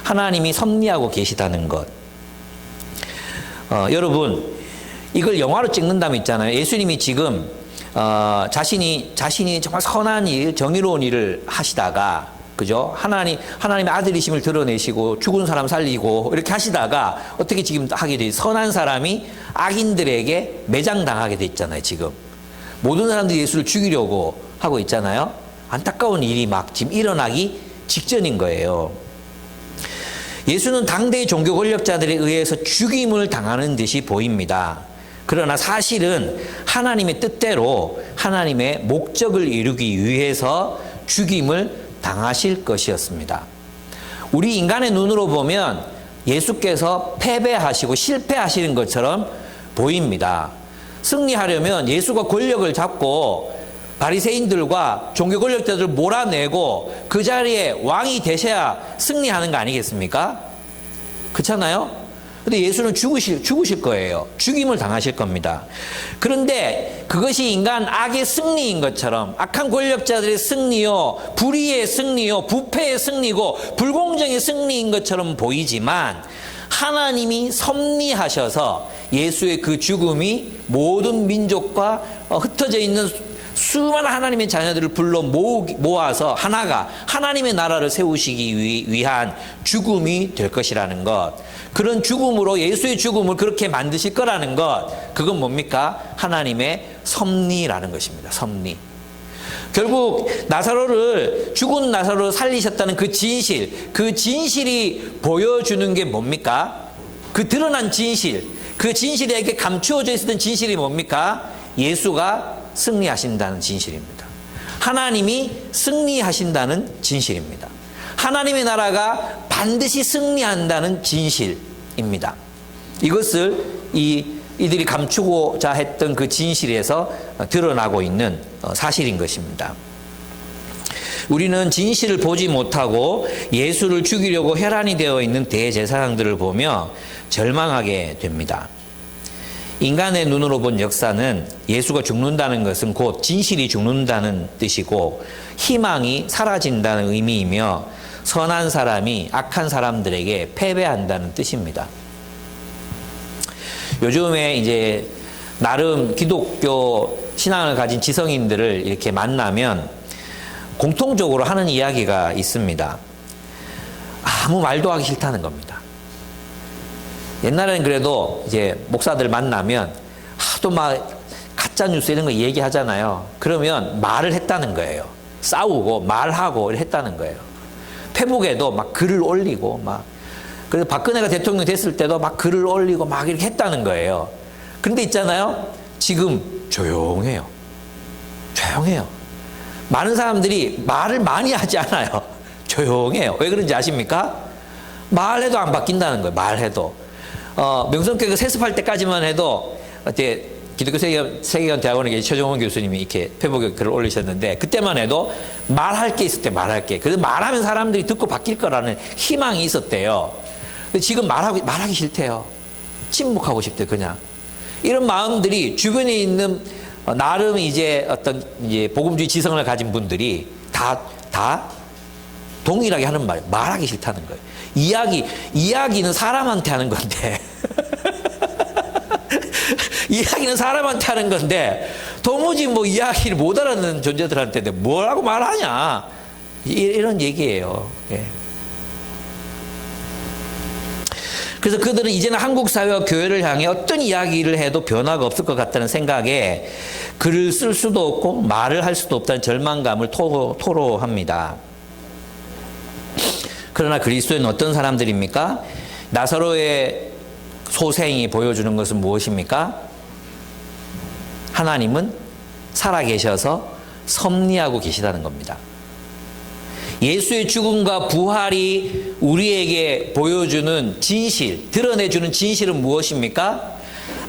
하나님이 섭리하고 계시다는 것. 여러분, 이걸 영화로 찍는다면 있잖아요. 예수님이 지금 자신이 정말 선한 일, 정의로운 일을 하시다가, 그죠? 하나님의 아들이심을 드러내시고 죽은 사람 살리고 이렇게 하시다가 어떻게 지금 하게 돼? 선한 사람이 악인들에게 매장당하게 돼 있잖아요. 지금 모든 사람들이 예수를 죽이려고 하고 있잖아요. 안타까운 일이 막 지금 일어나기 직전인 거예요. 예수는 당대의 종교 권력자들에 의해서 죽임을 당하는 듯이 보입니다. 그러나 사실은 하나님의 뜻대로 하나님의 목적을 이루기 위해서 죽임을 당하실 것이었습니다. 우리 인간의 눈으로 보면 예수께서 패배하시고 실패하시는 것처럼 보입니다. 승리하려면 예수가 권력을 잡고 바리새인들과 종교 권력자들을 몰아내고 그 자리에 왕이 되셔야 승리하는 거 아니겠습니까? 그렇잖아요? 근데 예수는 죽으실 거예요. 죽임을 당하실 겁니다. 그런데 그것이 인간 악의 승리인 것처럼 악한 권력자들의 승리요, 불의의 승리요, 부패의 승리고 불공정의 승리인 것처럼 보이지만 하나님이 섭리하셔서 예수의 그 죽음이 모든 민족과 흩어져 있는 수많은 하나님의 자녀들을 불러 모아서 하나가 하나님의 나라를 세우시기 위한 죽음이 될 것이라는 것. 그런 죽음으로 예수의 죽음을 그렇게 만드실 거라는 것. 그건 뭡니까? 하나님의 섭리라는 것입니다. 섭리. 결국 죽은 나사로를 살리셨다는 그 진실이 보여주는 게 뭡니까? 그 드러난 진실, 그 진실에게 감추어져 있었던 진실이 뭡니까? 예수가 승리하신다는 진실입니다. 하나님이 승리하신다는 진실입니다. 하나님의 나라가 반드시 승리한다는 진실입니다. 이것을 이들이 감추고자 했던 그 진실에서 드러나고 있는 사실인 것입니다. 우리는 진실을 보지 못하고 예수를 죽이려고 혈안이 되어 있는 대제사장들을 보며 절망하게 됩니다. 인간의 눈으로 본 역사는 예수가 죽는다는 것은 곧 진실이 죽는다는 뜻이고 희망이 사라진다는 의미이며 선한 사람이 악한 사람들에게 패배한다는 뜻입니다. 요즘에 이제 나름 기독교 신앙을 가진 지성인들을 이렇게 만나면 공통적으로 하는 이야기가 있습니다. 아무 말도 하기 싫다는 겁니다. 옛날에는 그래도 이제 목사들 만나면 하도 막 가짜 뉴스 이런 거 얘기하잖아요. 그러면 말을 했다는 거예요. 싸우고 말하고 했다는 거예요. 페북에도 막 글을 올리고 막, 그래서 박근혜가 대통령 됐을 때도 막 글을 올리고 막 이렇게 했다는 거예요. 그런데 있잖아요. 지금 조용해요. 조용해요. 많은 사람들이 말을 많이 하지 않아요. 조용해요. 왜 그런지 아십니까? 말해도 안 바뀐다는 거예요. 말해도. 명성교회가 세습할 때까지만 해도 그때 기독교 세계관대학원에 최종원 교수님이 이렇게 페북에 글을 올리셨는데 그때만 해도 말할 게 있을 때 말할 게, 그래서 말하면 사람들이 듣고 바뀔 거라는 희망이 있었대요. 근데 지금 말하기 싫대요. 침묵하고 싶대 그냥. 이런 마음들이 주변에 있는 나름 이제 어떤 이제 복음주의 지성을 가진 분들이 다 동일하게 하는 말, 말하기 싫다는 거예요. 이야기는 사람한테 하는 건데. 이야기는 사람한테 하는 건데, 도무지 뭐 이야기를 못 알아듣는 존재들한테 뭐라고 말하냐. 이런 얘기예요. 예. 그래서 그들은 이제는 한국 사회와 교회를 향해 어떤 이야기를 해도 변화가 없을 것 같다는 생각에 글을 쓸 수도 없고 말을 할 수도 없다는 절망감을 토로합니다. 그러나 그리스도인은 어떤 사람들입니까? 나사로의 소생이 보여주는 것은 무엇입니까? 하나님은 살아계셔서 섭리하고 계시다는 겁니다. 예수의 죽음과 부활이 우리에게 보여주는 진실, 드러내주는 진실은 무엇입니까?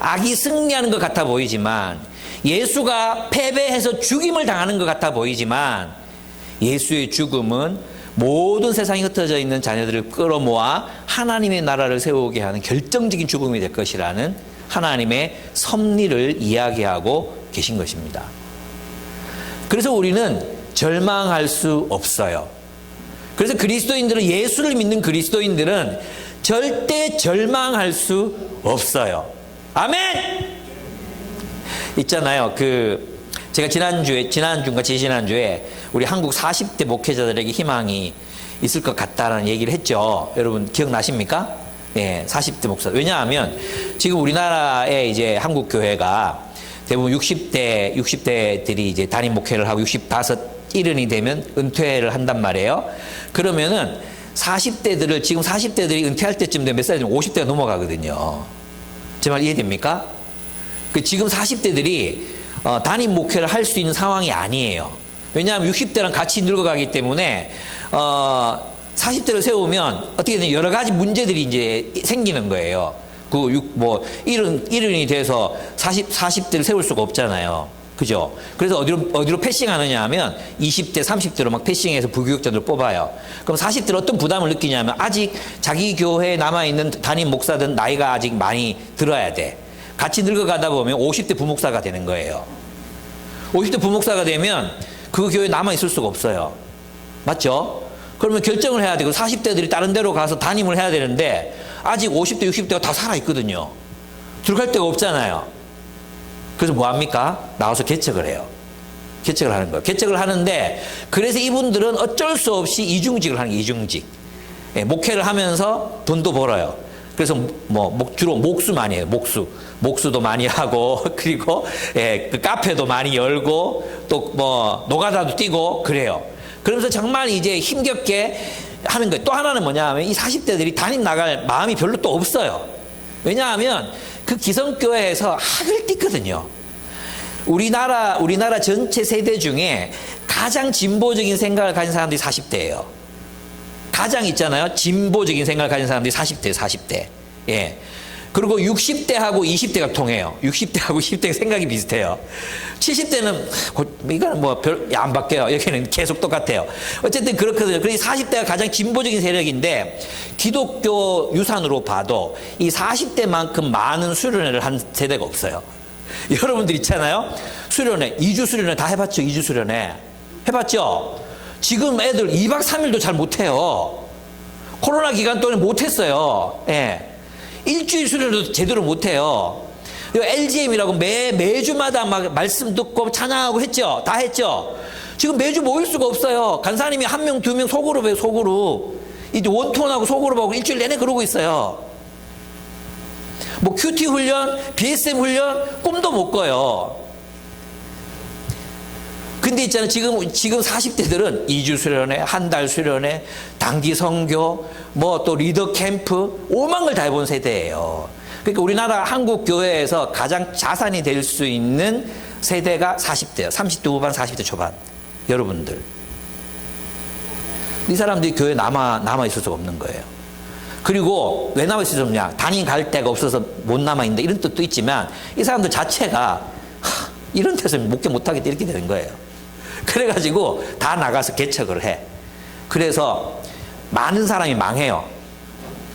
악이 승리하는 것 같아 보이지만, 예수가 패배해서 죽임을 당하는 것 같아 보이지만, 예수의 죽음은 모든 세상에 흩어져 있는 자녀들을 끌어모아 하나님의 나라를 세우게 하는 결정적인 죽음이 될 것이라는 하나님의 섭리를 이야기하고 계신 것입니다. 그래서 우리는 절망할 수 없어요. 그래서 그리스도인들은, 예수를 믿는 그리스도인들은 절대 절망할 수 없어요. 아멘! 있잖아요. 제가 지난주인가 지지난주에 우리 한국 40대 목회자들에게 희망이 있을 것 같다라는 얘기를 했죠. 여러분 기억나십니까? 예, 40대 목사. 왜냐하면 지금 우리나라의 이제 한국 교회가 대부분 60대들이 이제 담임 목회를 하고 65일이 되면 은퇴를 한단 말이에요. 그러면은 40대들을, 지금 40대들이 은퇴할 때쯤 되면 몇 살 되면 50대가 넘어가거든요. 제 말 이해됩니까? 지금 40대들이 담임 목회를 할 수 있는 상황이 아니에요. 왜냐하면 60대랑 같이 늙어가기 때문에 40대를 세우면 어떻게 되냐, 여러 가지 문제들이 이제 생기는 거예요. 이른이 돼서 40대를 세울 수가 없잖아요. 그죠? 그래서 어디로 패싱하느냐 하면 20대, 30대로 막 패싱해서 부교육자들을 뽑아요. 그럼 40대는 어떤 부담을 느끼냐면 아직 자기 교회에 남아있는 담임 목사들은 나이가 아직 많이 들어야 돼. 같이 늙어가다 보면 50대 부목사가 되는 거예요. 50대 부목사가 되면 그 교회에 남아있을 수가 없어요. 맞죠? 그러면 결정을 해야 되고 40대들이 다른 데로 가서 담임을 해야 되는데 아직 50대, 60대가 다 살아있거든요. 들어갈 데가 없잖아요. 그래서 뭐합니까? 나와서 개척을 해요. 개척을 하는 거예요. 개척을 하는데, 그래서 이분들은 어쩔 수 없이 이중직을 하는 거예요. 이중직. 예, 목회를 하면서 돈도 벌어요. 그래서 주로 목수 많이 해요. 목수도 많이 하고, 그리고 그 카페도 많이 열고, 또 노가다도 뛰고 그래요. 그러면서 정말 이제 힘겹게 하는 거예요. 또 하나는 뭐냐 하면 이 40대들이 담임 나갈 마음이 별로 또 없어요. 왜냐하면 그 기성교회에서 학을 띠거든요. 우리나라 전체 세대 중에 가장 진보적인 생각을 가진 사람들이 40대예요. 가장 있잖아요. 진보적인 생각을 가진 사람들이 40대. 예. 그리고 60대하고 20대가 통해요. 60대하고 20대가 생각이 비슷해요. 70대는 이거는 뭐 별 안 바뀌어요. 여기는 계속 똑같아요. 어쨌든 그렇거든요. 그래서 40대가 가장 진보적인 세력인데 기독교 유산으로 봐도 이 40대만큼 많은 수련회를 한 세대가 없어요. 여러분들 있잖아요. 수련회, 2주 수련회 다 해봤죠? 2주 수련회. 해봤죠? 지금 애들 2박 3일도 잘 못해요. 코로나 기간 동안 못했어요. 예. 일주일 수련도 제대로 못해요. LGM이라고 매주마다 막 말씀 듣고 찬양하고 했죠? 다 했죠? 지금 매주 모일 수가 없어요. 간사님이 1명, 2명 소그룹 해요, 소그룹. 이제 원톤하고 소그룹하고 일주일 내내 그러고 있어요. 뭐 큐티 훈련, BSM 훈련, 꿈도 못 꿔요. 근데 있잖아요. 지금 40대들은 2주 수련회, 한 달 수련회, 단기 선교, 뭐 또 리더 캠프, 오만 걸 다 해본 세대예요. 그러니까 우리나라 한국 교회에서 가장 자산이 될 수 있는 세대가 40대예요. 30대 후반, 40대 초반. 여러분들. 이 사람들이 교회에 남아 있을 수가 없는 거예요. 그리고 왜 남아 있을 수 없냐? 단위 갈 데가 없어서 못 남아 있는다 이런 뜻도 있지만 이 사람들 자체가 이런 데서 목회 못하겠다 이렇게 되는 거예요. 그래가지고 다 나가서 개척을 해. 그래서 많은 사람이 망해요.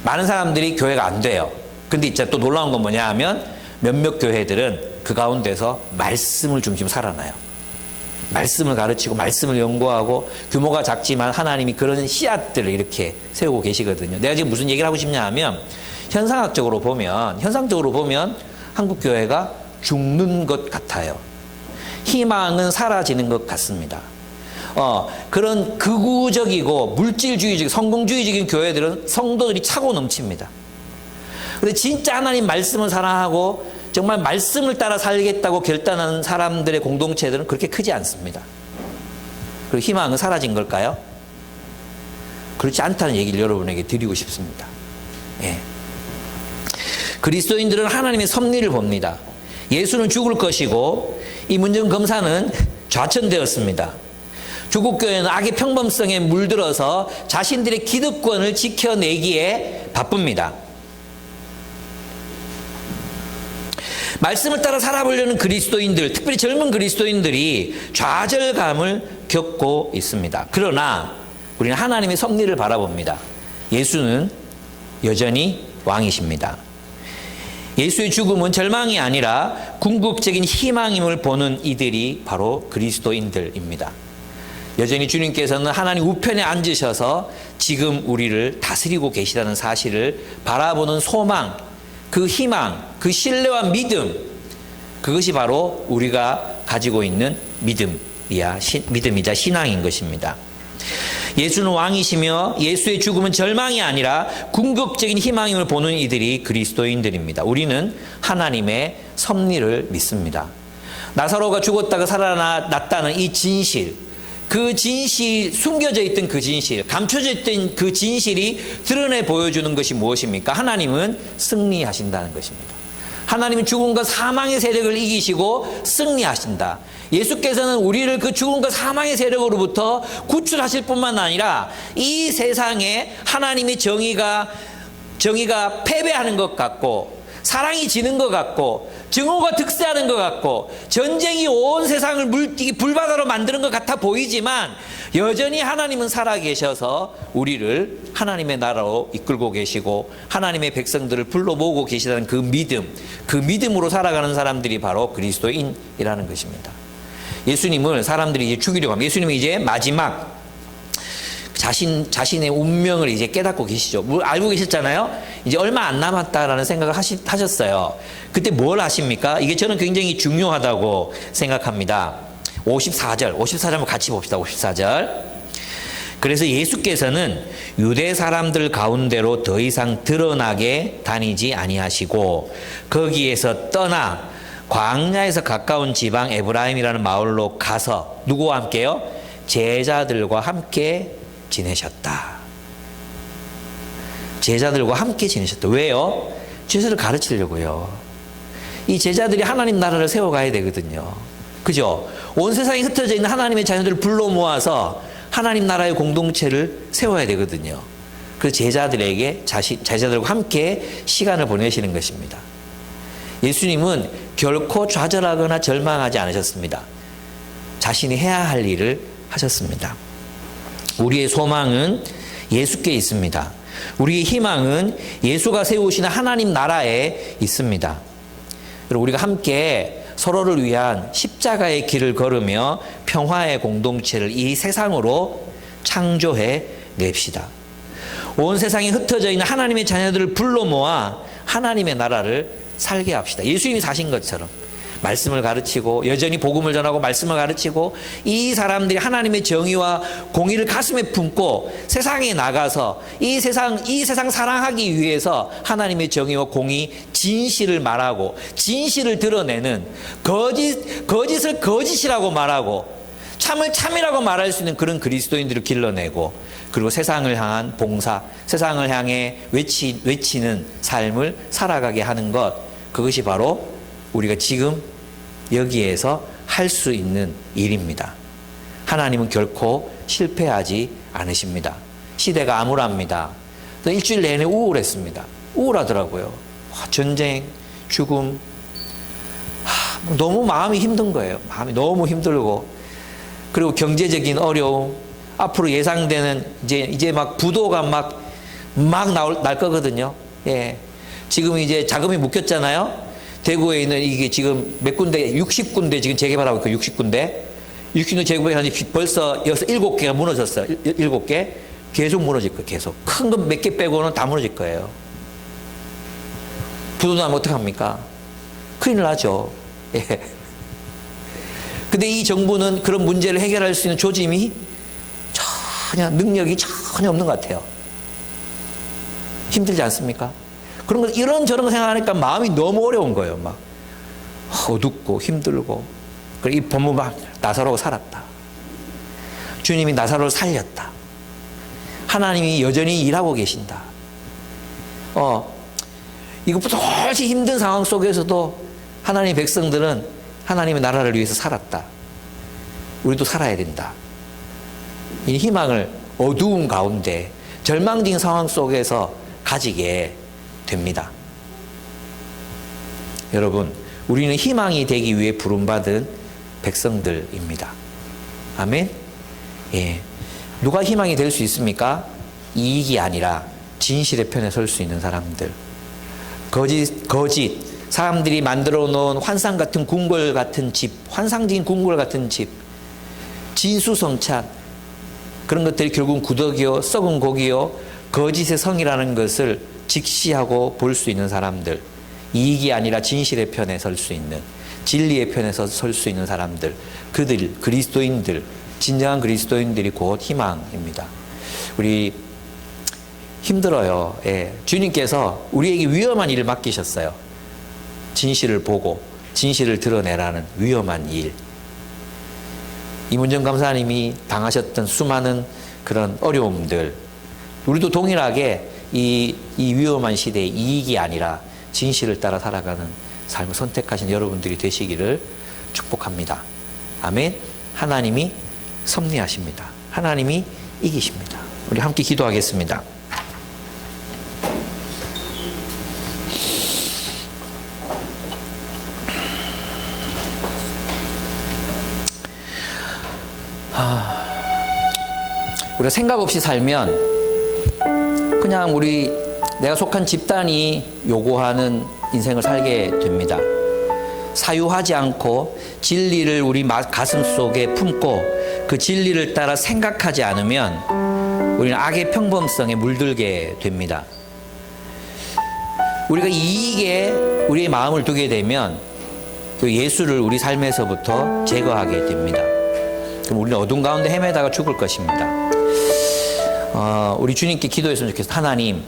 많은 사람들이 교회가 안 돼요. 근데 진짜 또 놀라운 건 뭐냐 하면 몇몇 교회들은 그 가운데서 말씀을 중심으로 살아나요. 말씀을 가르치고 말씀을 연구하고 규모가 작지만 하나님이 그런 씨앗들을 이렇게 세우고 계시거든요. 내가 지금 무슨 얘기를 하고 싶냐 하면 현상적으로 보면 한국 교회가 죽는 것 같아요. 희망은 사라지는 것 같습니다. 그런 극우적이고 물질주의적, 성공주의적인 교회들은 성도들이 차고 넘칩니다. 근데 진짜 하나님 말씀을 사랑하고 정말 말씀을 따라 살겠다고 결단하는 사람들의 공동체들은 그렇게 크지 않습니다. 그리고 희망은 사라진 걸까요? 그렇지 않다는 얘기를 여러분에게 드리고 싶습니다. 예. 그리스도인들은 하나님의 섭리를 봅니다. 예수는 죽을 것이고 이 문정 검사는 좌천되었습니다. 조국 교회는 악의 평범성에 물들어서 자신들의 기득권을 지켜내기에 바쁩니다. 말씀을 따라 살아보려는 그리스도인들, 특별히 젊은 그리스도인들이 좌절감을 겪고 있습니다. 그러나 우리는 하나님의 섭리를 바라봅니다. 예수는 여전히 왕이십니다. 예수의 죽음은 절망이 아니라 궁극적인 희망임을 보는 이들이 바로 그리스도인들입니다. 여전히 주님께서는 하나님 우편에 앉으셔서 지금 우리를 다스리고 계시다는 사실을 바라보는 소망, 그 희망, 그 신뢰와 믿음, 그것이 바로 우리가 가지고 있는 믿음이자 신앙인 것입니다. 예수는 왕이시며 예수의 죽음은 절망이 아니라 궁극적인 희망임을 보는 이들이 그리스도인들입니다. 우리는 하나님의 섭리를 믿습니다. 나사로가 죽었다가 살아났다는 이 진실, 그 진실, 숨겨져 있던 그 진실, 감춰져 있던 그 진실이 드러내 보여주는 것이 무엇입니까? 하나님은 승리하신다는 것입니다. 하나님은 죽음과 사망의 세력을 이기시고 승리하신다. 예수께서는 우리를 그 죽음과 사망의 세력으로부터 구출하실 뿐만 아니라 이 세상에 하나님의 정의가 패배하는 것 같고 사랑이 지는 것 같고 증오가 득세하는 것 같고 전쟁이 온 세상을 불바다로 만드는 것 같아 보이지만 여전히 하나님은 살아계셔서 우리를 하나님의 나라로 이끌고 계시고 하나님의 백성들을 불러 모으고 계시다는 그 믿음으로 살아가는 사람들이 바로 그리스도인이라는 것입니다. 예수님을 사람들이 이제 죽이려고 합니다. 예수님이 이제 마지막 자신의 운명을 이제 깨닫고 계시죠. 알고 계셨잖아요. 이제 얼마 안 남았다라는 생각을 하셨어요. 그때 뭘 하십니까? 이게 저는 굉장히 중요하다고 생각합니다. 54절 한번 같이 봅시다. 54절. 그래서 예수께서는 유대 사람들 가운데로 더 이상 드러나게 다니지 아니하시고 거기에서 떠나 광야에서 가까운 지방 에브라임이라는 마을로 가서 누구와 함께요? 제자들과 함께 지내셨다. 제자들과 함께 지내셨다. 왜요? 제자를 가르치려고요. 이 제자들이 하나님 나라를 세워가야 되거든요. 그죠? 온 세상에 흩어져 있는 하나님의 자녀들을 불러 모아서 하나님 나라의 공동체를 세워야 되거든요. 그 제자들에게 제자들과 함께 시간을 보내시는 것입니다. 예수님은 결코 좌절하거나 절망하지 않으셨습니다. 자신이 해야 할 일을 하셨습니다. 우리의 소망은 예수께 있습니다. 우리의 희망은 예수가 세우시는 하나님 나라에 있습니다. 그리고 우리가 함께 서로를 위한 십자가의 길을 걸으며 평화의 공동체를 이 세상으로 창조해 냅시다. 온 세상에 흩어져 있는 하나님의 자녀들을 불러 모아 하나님의 나라를 살게 합시다. 예수님이 사신 것처럼 말씀을 가르치고 여전히 복음을 전하고 말씀을 가르치고 이 사람들이 하나님의 정의와 공의를 가슴에 품고 세상에 나가서 이 세상 사랑하기 위해서 하나님의 정의와 공의, 진실을 말하고 진실을 드러내는 거짓을 거짓이라고 말하고 참을 참이라고 말할 수 있는 그런 그리스도인들을 길러내고 그리고 세상을 향한 봉사, 세상을 향해 외치는 삶을 살아가게 하는 것, 그것이 바로 우리가 지금 여기에서 할 수 있는 일입니다. 하나님은 결코 실패하지 않으십니다. 시대가 암울합니다. 일주일 내내 우울했습니다. 우울하더라고요. 전쟁, 죽음, 너무 마음이 힘든 거예요. 마음이 너무 힘들고, 그리고 경제적인 어려움, 앞으로 예상되는 이제 막 부도가 막 날 거거든요. 예. 지금 이제 자금이 묶였잖아요. 대구에 있는 이게 지금 몇 군데, 60군데 지금 재개발하고 있고 60군데 재개발하니 벌써 7개가 무너졌어요. 7개. 계속 무너질 거예요. 계속. 큰 거 몇 개 빼고는 다 무너질 거예요. 부도 나면 어떡합니까? 큰일 나죠. 예. 근데 이 정부는 그런 문제를 해결할 수 있는 조짐이 전혀, 능력이 전혀 없는 것 같아요. 힘들지 않습니까? 그런 거 이런저런 거 생각하니까 마음이 너무 어려운 거예요. 막 어둡고 힘들고. 그리고 이 본문 막 나사로가 살았다. 주님이 나사로를 살렸다. 하나님이 여전히 일하고 계신다. 이것보다 훨씬 힘든 상황 속에서도 하나님의 백성들은 하나님의 나라를 위해서 살았다. 우리도 살아야 된다. 이 희망을 어두운 가운데 절망적인 상황 속에서 가지게 됩니다. 여러분, 우리는 희망이 되기 위해 부름받은 백성들입니다. 아멘? 예. 누가 희망이 될 수 있습니까? 이익이 아니라 진실의 편에 설 수 있는 사람들. 거짓, 사람들이 만들어 놓은 환상 같은 궁궐 같은 집, 환상적인 궁궐 같은 집, 진수성찬, 그런 것들이 결국은 구더기요, 썩은 고기요, 거짓의 성이라는 것을 직시하고 볼 수 있는 사람들, 이익이 아니라 진실의 편에 설 수 있는, 진리의 편에 설 수 있는 사람들, 그들, 그리스도인들, 진정한 그리스도인들이 곧 희망입니다. 우리 힘들어요. 예. 주님께서 우리에게 위험한 일을 맡기셨어요. 진실을 보고 진실을 드러내라는 위험한 일. 이문정 감사님이 당하셨던 수많은 그런 어려움들, 우리도 동일하게 이 위험한 시대에 이익이 아니라 진실을 따라 살아가는 삶을 선택하신 여러분들이 되시기를 축복합니다. 아멘. 하나님이 섭리하십니다. 하나님이 이기십니다. 우리 함께 기도하겠습니다. 우리가 생각 없이 살면 그냥 내가 속한 집단이 요구하는 인생을 살게 됩니다. 사유하지 않고 진리를 우리 가슴 속에 품고 그 진리를 따라 생각하지 않으면 우리는 악의 평범성에 물들게 됩니다. 우리가 이익에 우리의 마음을 두게 되면 그 예수를 우리 삶에서부터 제거하게 됩니다. 그럼 우리는 어둠 가운데 헤매다가 죽을 것입니다. 우리 주님께 기도했으면 좋겠어요. 하나님,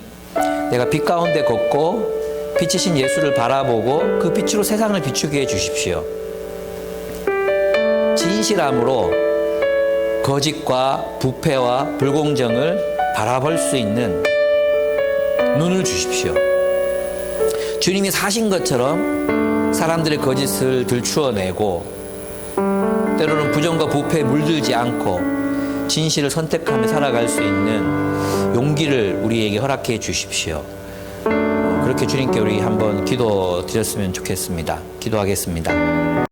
내가 빛 가운데 걷고 빛이신 예수를 바라보고 그 빛으로 세상을 비추게 해주십시오. 진실함으로 거짓과 부패와 불공정을 바라볼 수 있는 눈을 주십시오. 주님이 사신 것처럼 사람들의 거짓을 들추어내고 때로는 부정과 부패에 물들지 않고 진실을 선택하며 살아갈 수 있는 용기를 우리에게 허락해 주십시오. 그렇게 주님께 우리 한번 기도 드렸으면 좋겠습니다. 기도하겠습니다.